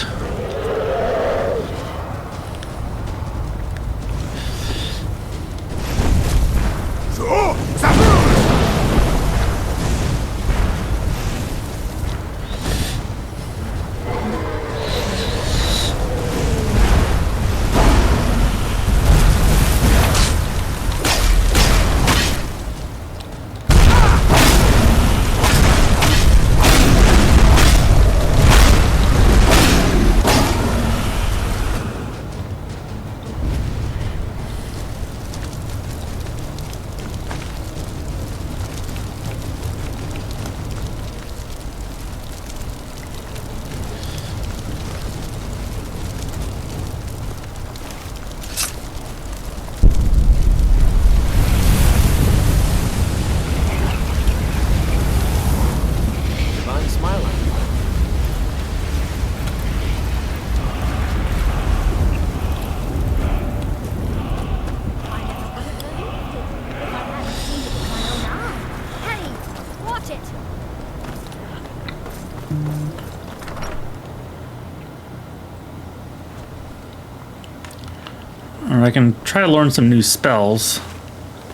I can try to learn some new spells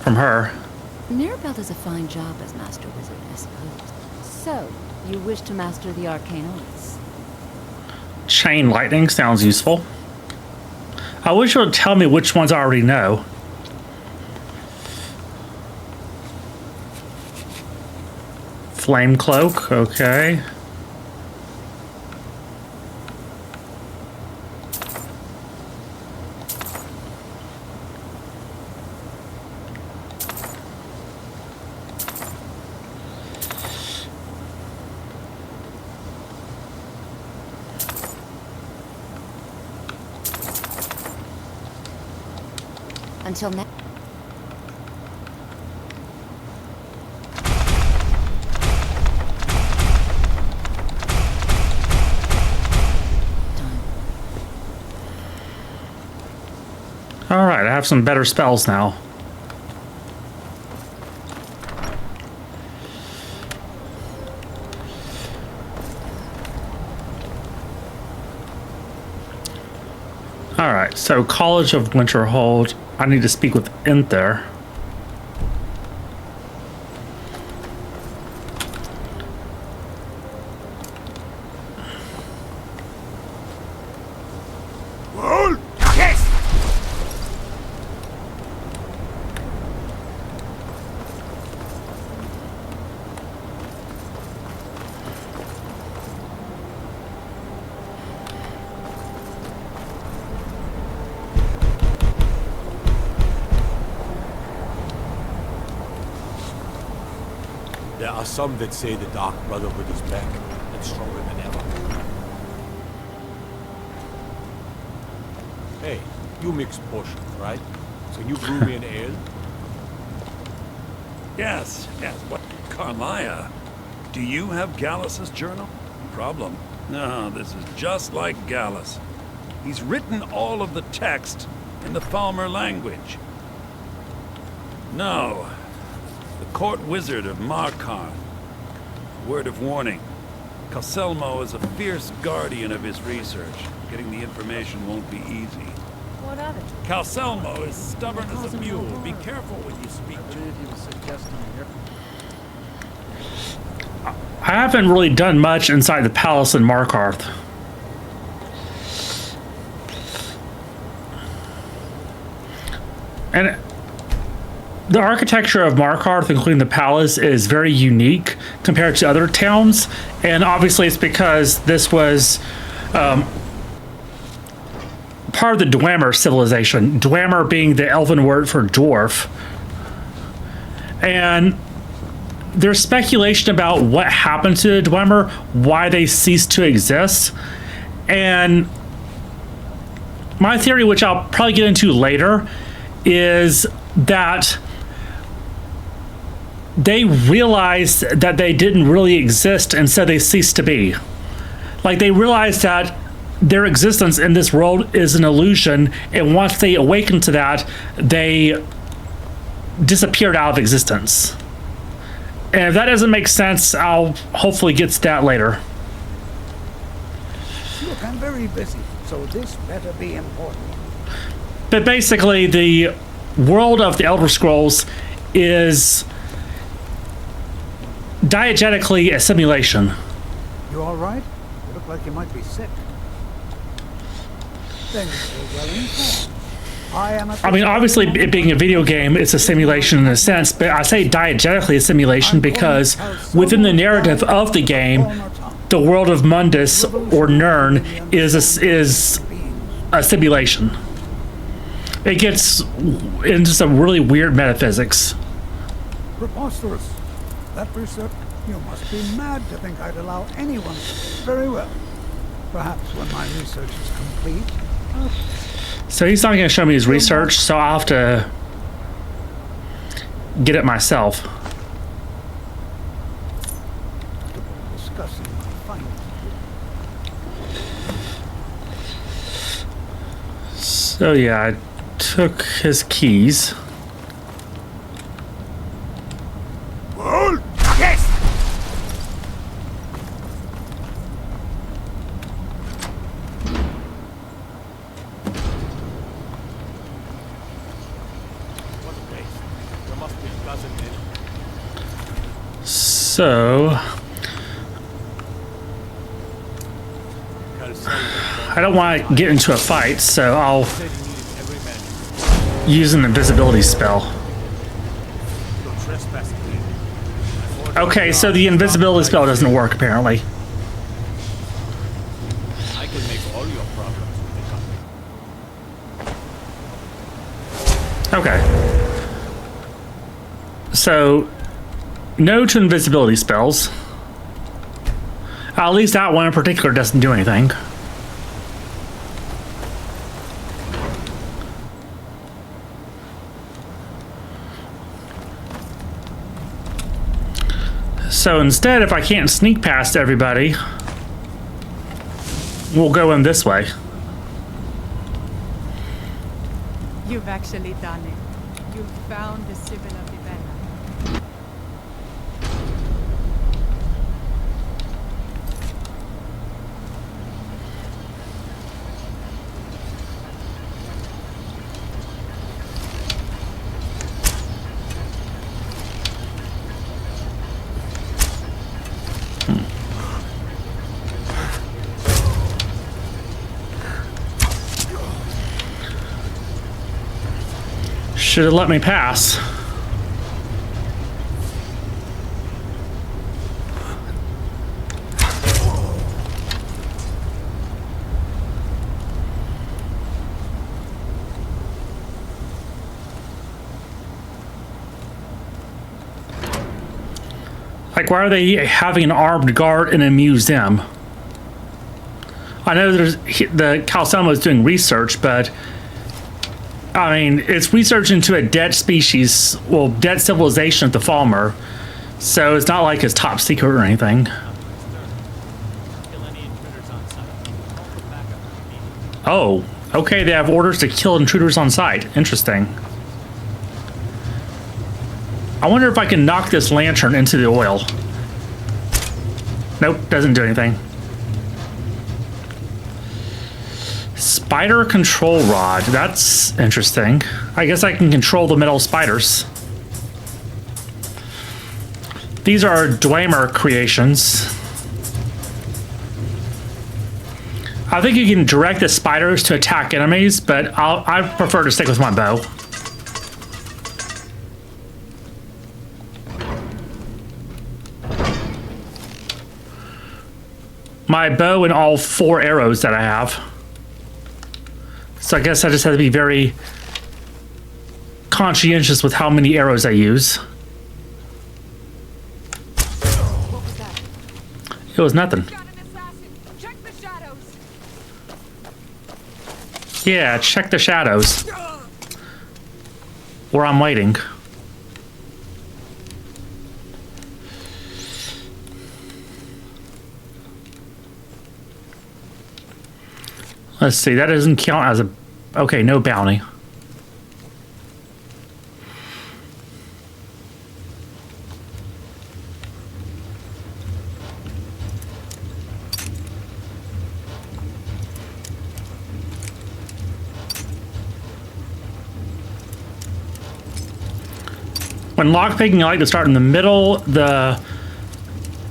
from her. Mirabelle does a fine job as Master Wizard, I suppose. So, you wish to master the arcane arts? Chain lightning sounds useful. I wish you would tell me which ones I already know. Flame cloak, okay. Until now. Alright, I have some better spells now. Alright, so College of Winterhold. I need to speak with Enther. There are some that say the Dark Brotherhood is back and stronger than ever. Hey, You mix potions, right? So you brew me an ale? Yes, yes. What, Carlia? Do you have Gallus's journal? Problem. No, this is just like Gallus. He's written all of the text in the Falmer language. No. The court wizard of Markarth. Word of warning. Calselmo is a fierce guardian of his research. Getting the information won't be easy. What of it? Calselmo is stubborn as a mule. Be careful when you speak to him. I haven't really done much inside the palace in Markarth. And the architecture of Markarth, including the palace, is very unique compared to other towns. And obviously it's because this was part of the Dwemer civilization. Dwemer being the elven word for dwarf. And there's speculation about what happened to the Dwemer, why they ceased to exist. And my theory, which I'll probably get into later, is that they realized that they didn't really exist, and so they ceased to be. Like, they realized that their existence in this world is an illusion, and once they awakened to that, they disappeared out of existence. And if that doesn't make sense, I'll hopefully get to that later. Look, I'm very busy, so this better be important. But basically, the world of the Elder Scrolls is diegetically a simulation. You all right? You look like you might be sick. Then you're well informed. I mean, obviously, it being a video game, it's a simulation in a sense, but I say diegetically a simulation because within the narrative of the game, the world of Mundus, or Nirn, is a simulation. It gets into some really weird metaphysics. Preposterous. That research, you must be mad to think I'd allow anyone. Very well. Perhaps when my research is complete. So he's not going to show me his research, so I'll have to get it myself. Discussing my findings. So yeah, I took his keys. Yes! So I don't want to get into a fight, so I'll use an invisibility spell. Okay, so the invisibility spell doesn't work apparently. I can make all your problems with the Okay. So, no to invisibility spells. At least that one in particular doesn't do anything. So instead, if I can't sneak past everybody, we'll go in this way. You've actually done it. You've found the Sibyl of the Bella. Should have let me pass. Like, why are they having an armed guard in a museum? I know there's the Calselmo is doing research, but I mean, it's research into a dead species, well, dead civilization at the Falmer, so it's not like it's top secret or anything. Oh, okay, they have orders to kill intruders on sight. Interesting. I wonder if I can knock this lantern into the oil. Nope, doesn't do anything. Spider control rod. That's interesting. I guess I can control the metal spiders. These are Dwemer creations. I think you can direct the spiders to attack enemies, but I prefer to stick with my bow. My bow and all 4 arrows that I have. So I guess I just have to be very conscientious with how many arrows I use. What was that? It was nothing. Check the shadows. Yeah, check the shadows. Or I'm waiting. Let's see, that doesn't count as a... Okay, no bounty. When lockpicking, I like to start in the middle, the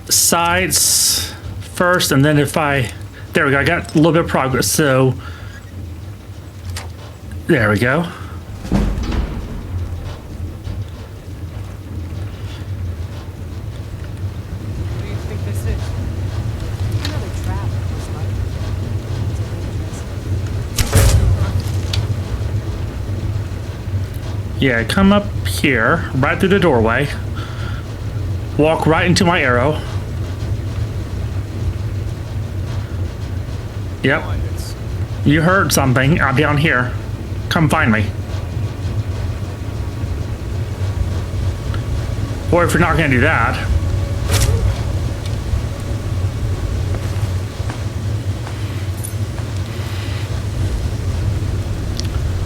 sides first, and then if I... There we go, I got a little bit of progress, so... There we go. What do you think this is? Another trap, most likely. Yeah, come up here, right through the doorway. Walk right into my arrow. Yep. You heard something. I'm down here. Come find me. Or if you're not going to do that.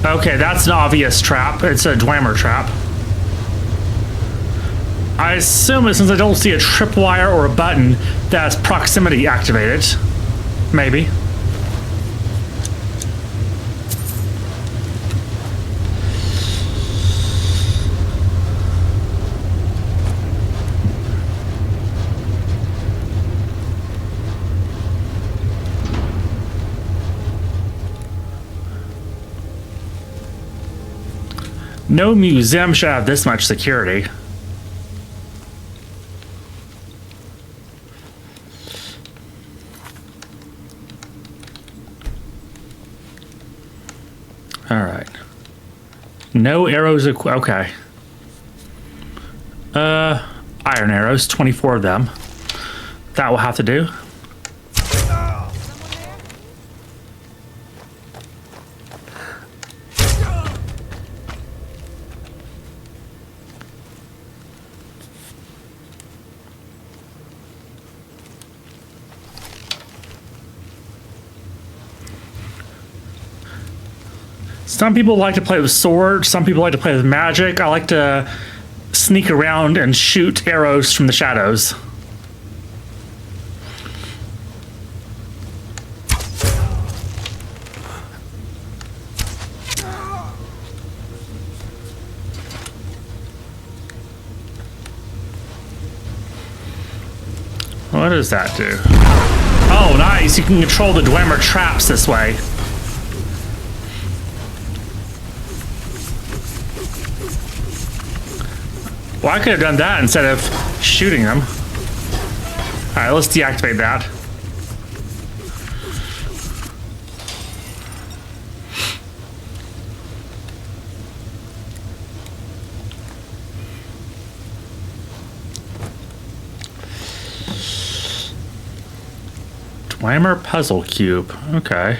Okay, that's an obvious trap. It's a Dwemer trap. I assume that since I don't see a tripwire or a button, that's proximity activated. Maybe. No museum should have this much security. All right. No arrows. Okay. Iron arrows, 24 of them. That will have to do. Some people like to play with swords, some people like to play with magic. I like to sneak around and shoot arrows from the shadows. What does that do? Oh, nice. You can control the Dwemer traps this way. Well, I could have done that instead of shooting them. Alright, let's deactivate that. Dwemer puzzle cube. Okay.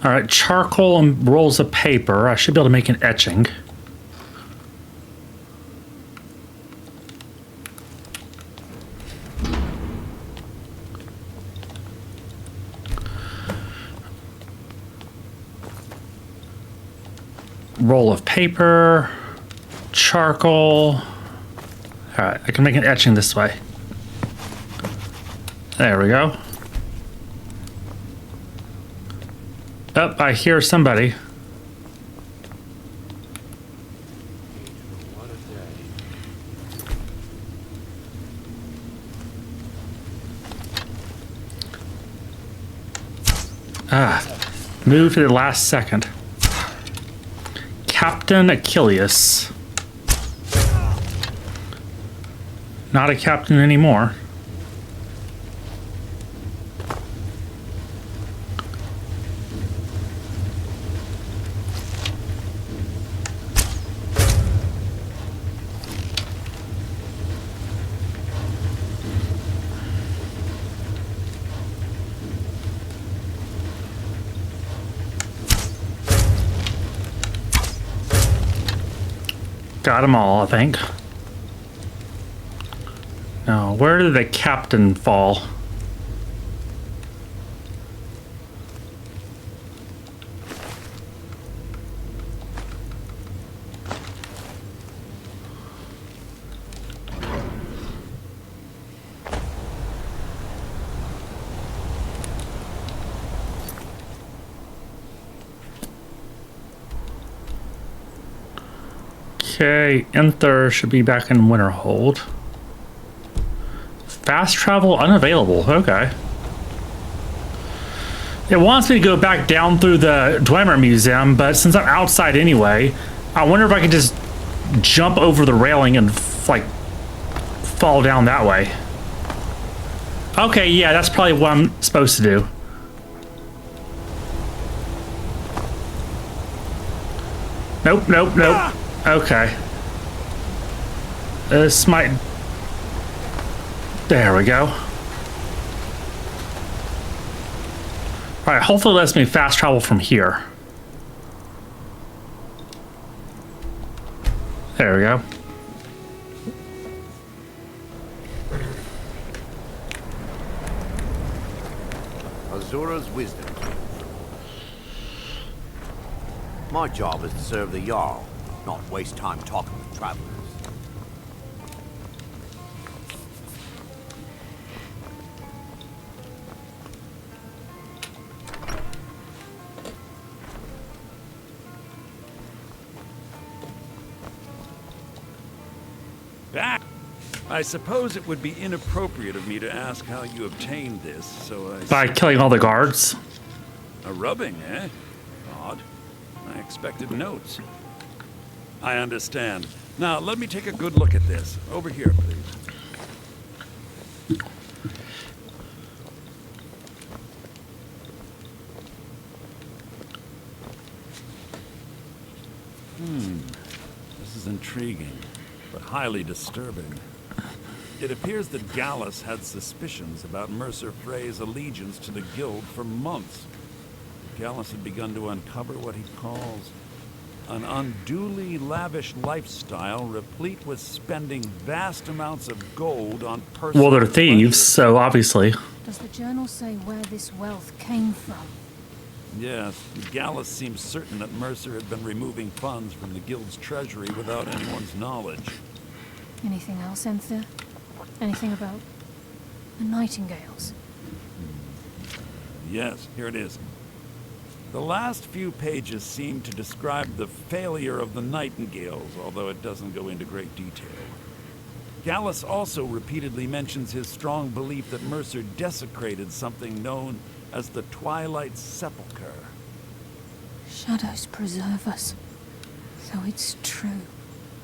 All right, charcoal and rolls of paper. I should be able to make an etching. Roll of paper, charcoal. All right, I can make an etching this way. There we go. Oh, I hear somebody. Move to the last second. Captain Achilles. Not a captain anymore. Got them all, I think. Now, where did the captain fall? Okay, Enter should be back in Winterhold. Fast travel unavailable. Okay. It wants me to go back down through the Dwemer Museum, but since I'm outside anyway, I wonder if I can just jump over the railing and like fall down that way. Okay, yeah, that's probably what I'm supposed to do. Nope, nope, nope. Okay. This might... There we go. Alright, hopefully it lets me fast travel from here. There we go. Azura's wisdom. My job is to serve the Jarl, not waste time talking with travelers. Back! I suppose it would be inappropriate of me to ask how you obtained this, so I... By killing all the guards? A rubbing, eh? Odd. I expected notes. I understand. Now, let me take a good look at this. Over here, please. This is intriguing, but highly disturbing. It appears that Gallus had suspicions about Mercer Frey's allegiance to the Guild for months. Gallus had begun to uncover what he calls an unduly lavish lifestyle replete with spending vast amounts of gold on personal... Well, they're thieves, so obviously. Does the journal say where this wealth came from? Yes, Gallus seems certain that Mercer had been removing funds from the Guild's treasury without anyone's knowledge. Anything else, Enther? Anything about the Nightingales? Yes, here it is. The last few pages seem to describe the failure of the Nightingales, although it doesn't go into great detail. Gallus also repeatedly mentions his strong belief that Mercer desecrated something known as the Twilight Sepulchre. Shadows preserve us. So it's true.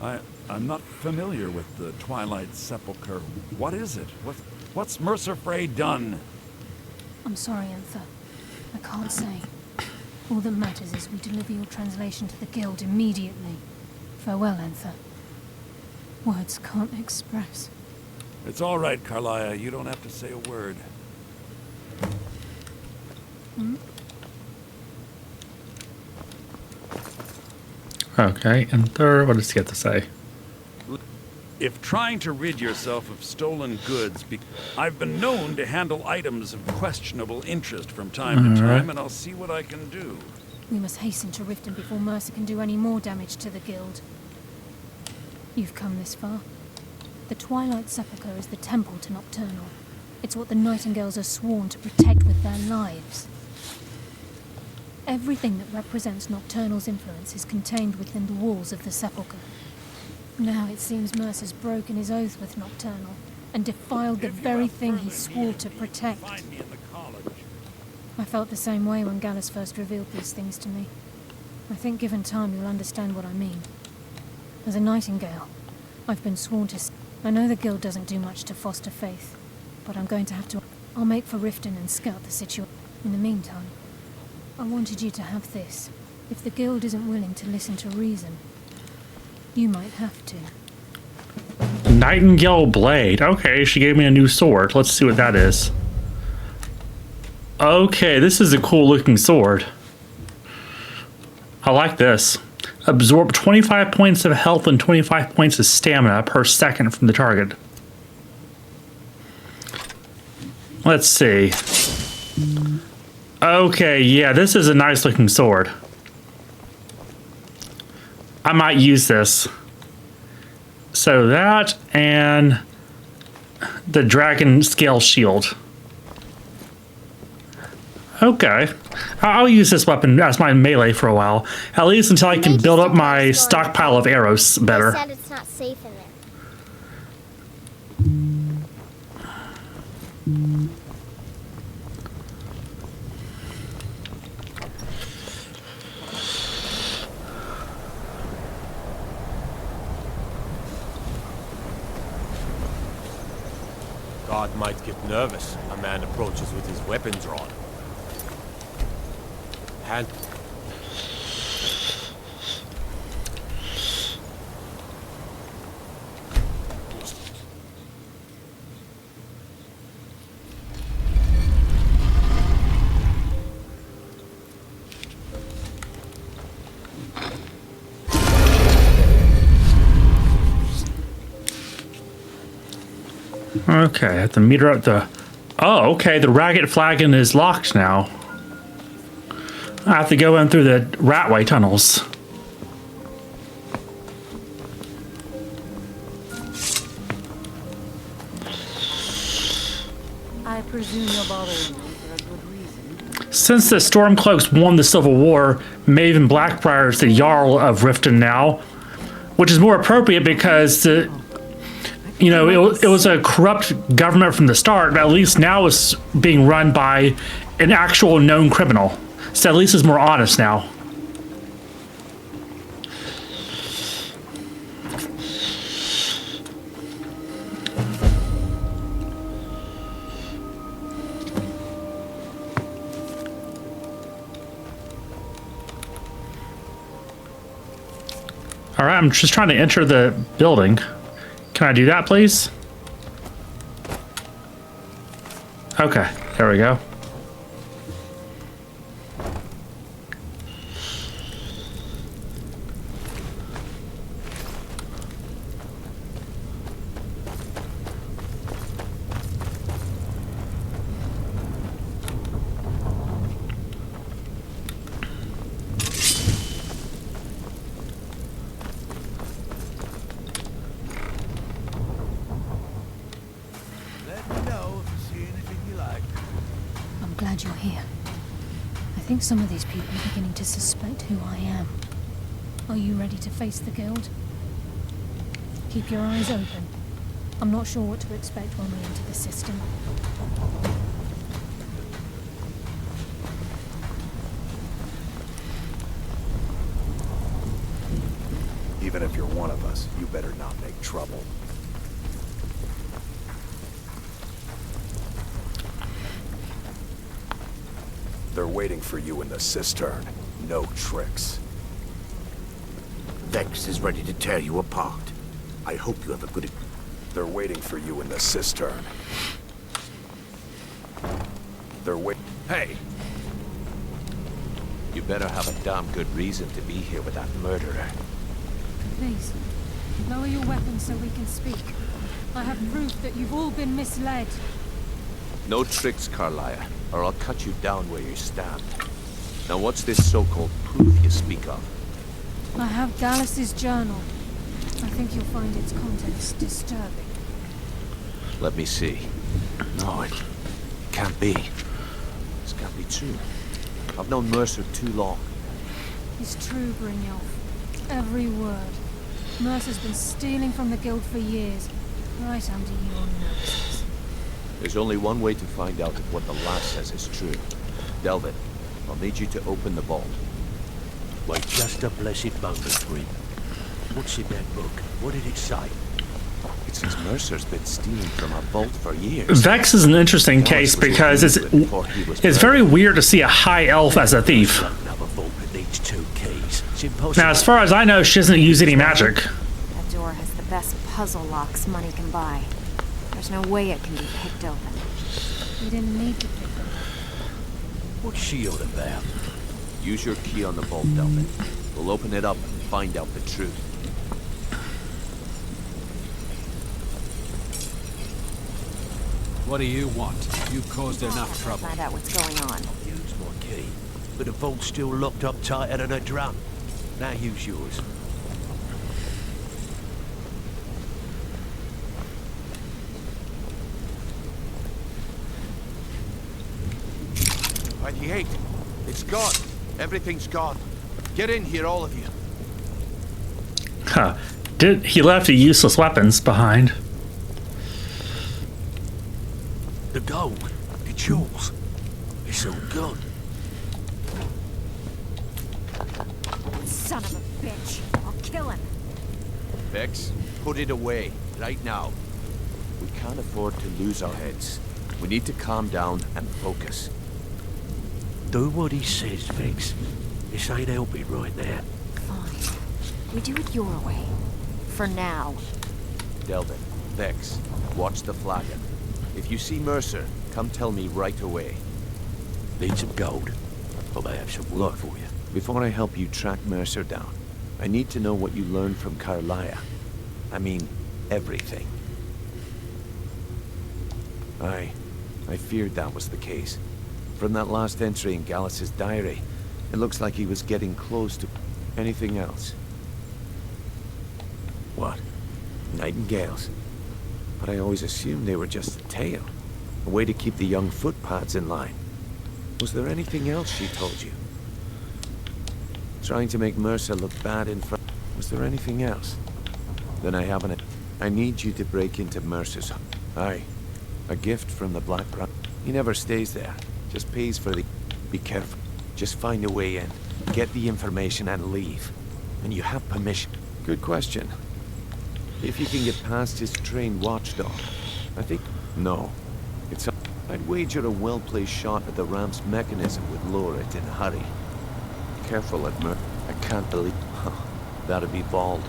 I'm not familiar with the Twilight Sepulchre. What is it? What's Mercer Frey done? I'm sorry, Enther. I can't say. All that matters is we deliver your translation to the Guild immediately. Farewell, Enther. Words can't express. It's all right, Carlia. You don't have to say a word. Okay, and third, what does he have to say? If trying to rid yourself of stolen goods, I've been known to handle items of questionable interest from time to time, and I'll see what I can do. We must hasten to Riften before Mercer can do any more damage to the guild. You've come this far. The Twilight Sepulchre is the temple to Nocturnal. It's what the Nightingales are sworn to protect with their lives. Everything that represents Nocturnal's influence is contained within the walls of the Sepulchre. Now it seems Mercer's broken his oath with Nocturnal and defiled the very thing he swore to protect. I felt the same way when Gallus first revealed these things to me. I think given time you'll understand what I mean. As a Nightingale, I've been sworn to... I know the guild doesn't do much to foster faith, but I'm going to have to... I'll make for Riften and scout the situation. In the meantime, I wanted you to have this. If the guild isn't willing to listen to reason, you might have to. Nightingale blade. Okay, she gave me a new sword. Let's see what that is. Okay, this is a cool looking sword. I like this. Absorb 25 points of health and 25 points of stamina per second from the target. Let's see. Okay, yeah, this is a nice looking sword. I might use this. So that and the dragon scale shield. Okay. I'll use this weapon as my melee for a while. At least until I can build up my stockpile of arrows better. They said it's not safe in there. Guard might get nervous. A man approaches with his weapon drawn. Hand. Okay, I have to meter up the... Oh, okay, the Ragged Flagon is locked now. I have to go in through the Ratway tunnels. I presume you're bothering me for a good reason. Since the Stormcloaks won the Civil War, Maven Blackbriar is the Jarl of Riften now, which is more appropriate because the... You know, it was a corrupt government from the start, but at least now it's being run by an actual known criminal. So at least it's more honest now. All right, I'm just trying to enter the building. Can I do that, please? Okay, there we go. Glad you're here. I think some of these people are beginning to suspect who I am. Are you ready to face the guild? Keep your eyes open. I'm not sure what to expect when we enter the system. Even if you're one of us, you better not make trouble. They're waiting for you in the cistern. No tricks. Vex is ready to tear you apart. I hope you have a good... They're waiting for you in the cistern. They're waiting... Hey! You better have a damn good reason to be here with that murderer. Please, lower your weapons so we can speak. I have proof that you've all been misled. No tricks, Carlia, or I'll cut you down where you stand. Now what's this so-called proof you speak of? I have Gallus's journal. I think you'll find its contents disturbing. Let me see. No, it can't be. This can't be true. I've known Mercer too long. It's true, Brynjolf. Every word. Mercer's been stealing from the guild for years, right under your noses. There's only one way to find out if what the lass says is true. Delvin, I'll need you to open the vault. Wait just a blessed moment, Bryn. What's in that book? What did it say? It says Mercer's been stealing from our vault for years. Vex is an interesting case because it's very weird to see a high elf as a thief. Another vault that needs 2 keys. It's impossible. Now, as far as I know, she doesn't use any magic. That door has the best puzzle locks money can buy. There's no way it can be picked open. You didn't need to pick them. What's she all about? Use your key on the vault, Delvin. We'll open it up and find out the truth. What do you want? You caused enough trouble. Find out what's going on. Use my key. But the vault's still locked up tighter than a drum. Now use yours. By the 8. It's gone. Everything's gone. Get in here, all of you. Huh. He left the useless weapons behind. The gold. The jewels. It's all gone. Son of a bitch. I'll kill him. Vex, put it away, right now. We can't afford to lose our heads. We need to calm down and focus. Do what he says, Vex. This ain't helping right now. Fine. We do it your way. For now. Delvin, Vex, watch the flagon. If you see Mercer, come tell me right away. Need some gold? I may have some work for you. Before I help you track Mercer down, I need to know what you learned from Carlia. I mean, everything. I feared that was the case. From that last entry in Gallus's diary, it looks like he was getting close to anything else. What? Nightingales? But I always assumed they were just a tale. A way to keep the young footpads in line. Was there anything else she told you? Trying to make Mercer look bad in front. Was there anything else? Then I haven't. I need you to break into Mercer's home. Aye. A gift from the Black Brown. He never stays there. Just pays for the... Be careful. Just find a way in. Get the information and leave. And you have permission. Good question. If you can get past his trained watchdog. I think... No. It's... I'd wager a well-placed shot at the ramp's mechanism would lower it in a hurry. Careful at I can't believe... That'd be bald.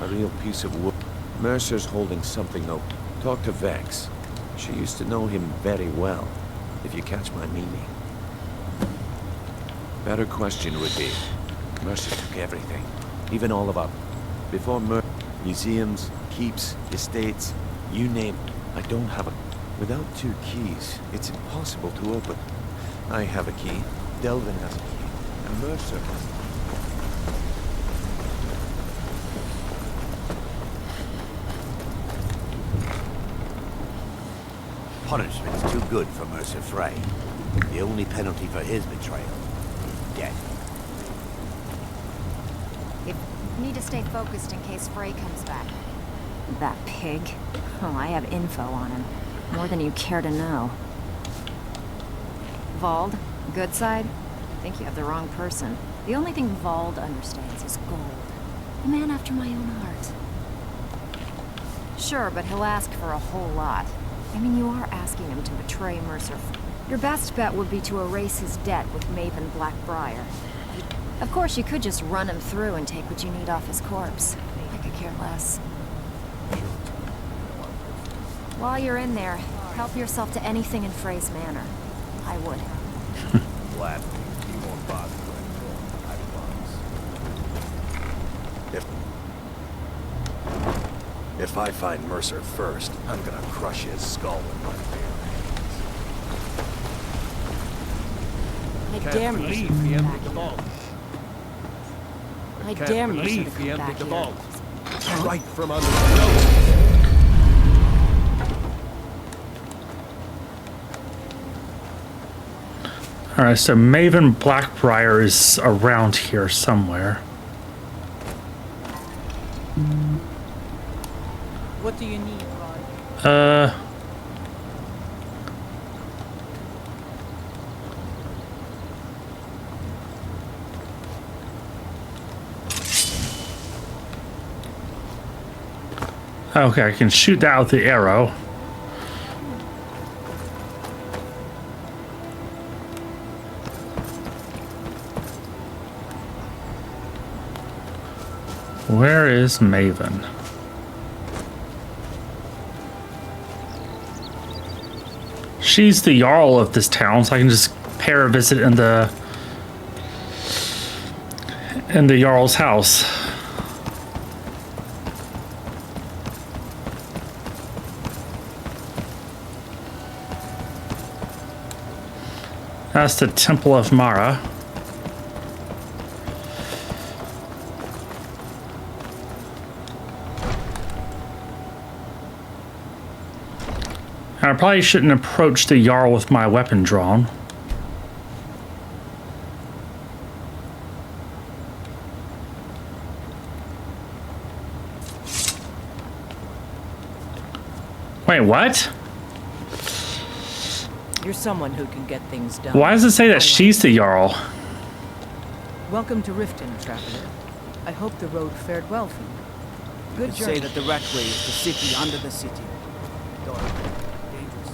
A real piece of wood. Mercer's holding something though. Talk to Vex. She used to know him very well, if you catch my meaning. Better question would be, Mercer took everything. Even all of our... Before museums, keeps, estates, you name it. I don't have a... Without 2 keys, it's impossible to open. I have a key, Delvin has a key, and Mercer has a key. Punishment's too good for Mercer Frey. The only penalty for his betrayal is death. Need to stay focused in case Frey comes back. That pig. Oh, I have info on him. More than you care to know. Vald, good side? I think you have the wrong person. The only thing Vald understands is gold. A man after my own heart. Sure, but he'll ask for a whole lot. I mean, you are asking him to betray Mercer. Your best bet would be to erase his debt with Maven Blackbriar. Of course, you could just run him through and take what you need off his corpse. I could care less. While you're in there, help yourself to anything in Frey's manor. I would. Glad you won't bother. If I find Mercer first, I'm gonna crush his skull with my bare hands. I dare Mercer believe to he come emptied back the here. vault. I Can't dare Mercer to believe he come back emptied the here. vault. Right from under the nose. Alright, so Maven Blackbriar is around here somewhere. What do you need, Rod? Okay, I can shoot that with the arrow. Where is Maven? She's the Jarl of this town, so I can just pay her a visit in the Jarl's house. That's the Temple of Mara. I probably shouldn't approach the Jarl with my weapon drawn. Wait, what? You're someone who can get things done. Why does it say that she's the Jarl? Welcome to Riften, traveler. I hope the road fared well for you. Good Could journey. say that the rat way is the city under the city. Dark, dangerous.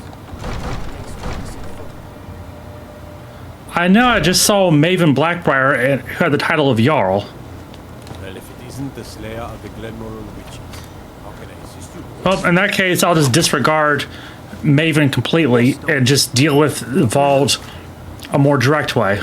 Takes weeks afoot. I know I just saw Maven Blackbriar who had the title of Jarl. Well, if it isn't the slayer of the Glenmoral witches, how can I assist you? Well, in that case, I'll just disregard Maven completely and just deal with Vault a more direct way.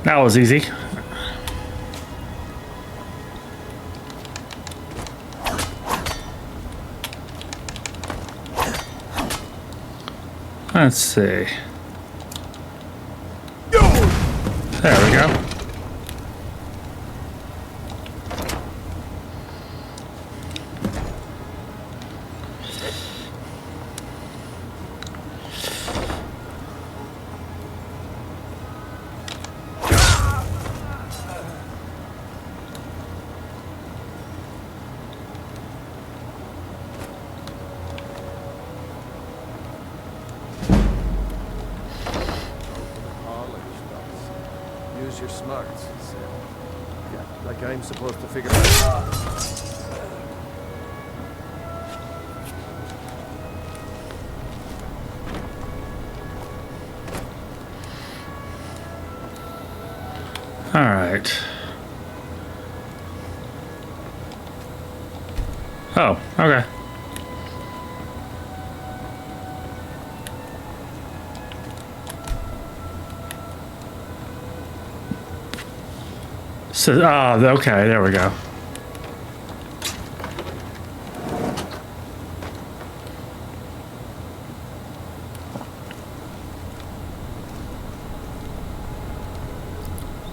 That was easy. Let's see. There we go. Use your smarts, Sam. Yeah, like I'm supposed to figure it out. All right. Oh, okay. So, okay, there we go.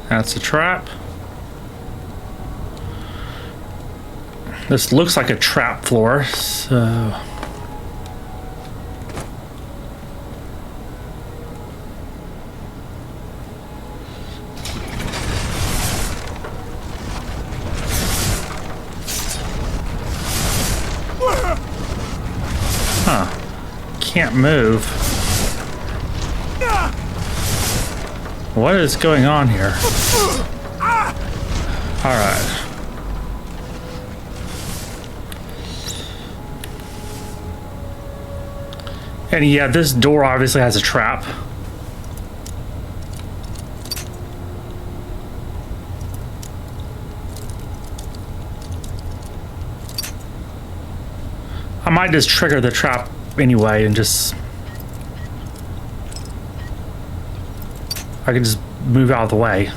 That's a trap. This looks like a trap floor, so... Huh. Can't move. What is going on here? Alright. And yeah, this door obviously has a trap. I might just trigger the trap anyway and just... I can just move out of the way.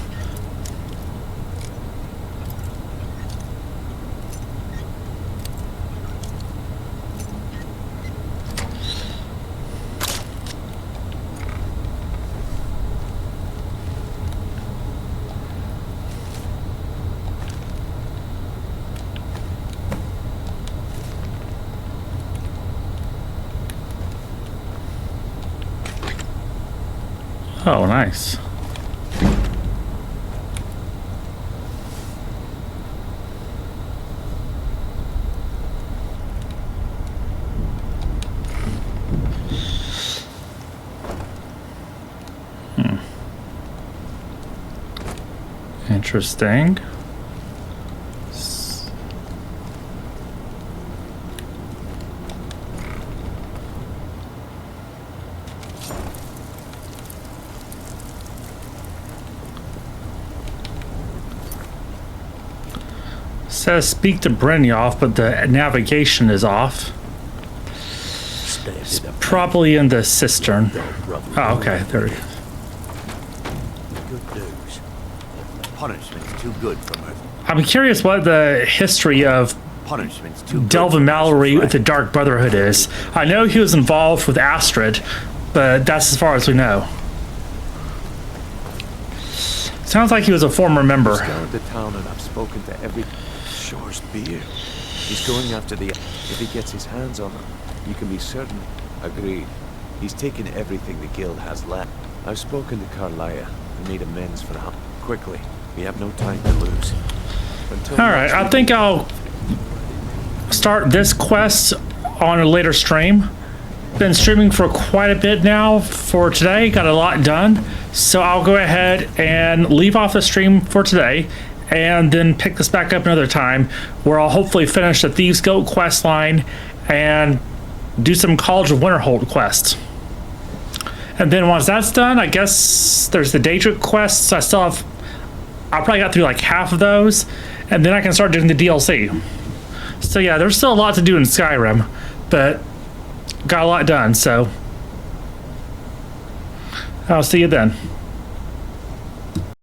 Oh, nice. Interesting. Says speak to Brynjolf, but the navigation is off. It's probably in the cistern. Oh, okay, there it is. Good news. Punishment's too good for Mercer. I'm curious what the history of Punishment's too good Delvin Mallory with the Dark Brotherhood is. I know he was involved with Astrid, but that's as far as we know. Sounds like he was a former member. I've scoured the town and I've spoken to every Shore's beer. He's going after the... If he gets his hands on them, you can be certain. Agreed. He's taken everything the guild has left. I've spoken to Carlia and made amends for him. Quickly. We have no time to lose. Alright, I think I'll start this quest on a later stream. Been streaming for quite a bit now for today. Got a lot done. So I'll go ahead and leave off the stream for today and then pick this back up another time where I'll hopefully finish the Thieves Guild quest line and do some College of Winterhold quests. And then once that's done, I guess there's the Daedric quests. I probably got through like half of those, and then I can start doing the DLC. So yeah, there's still a lot to do in Skyrim, but got a lot done, so I'll see you then.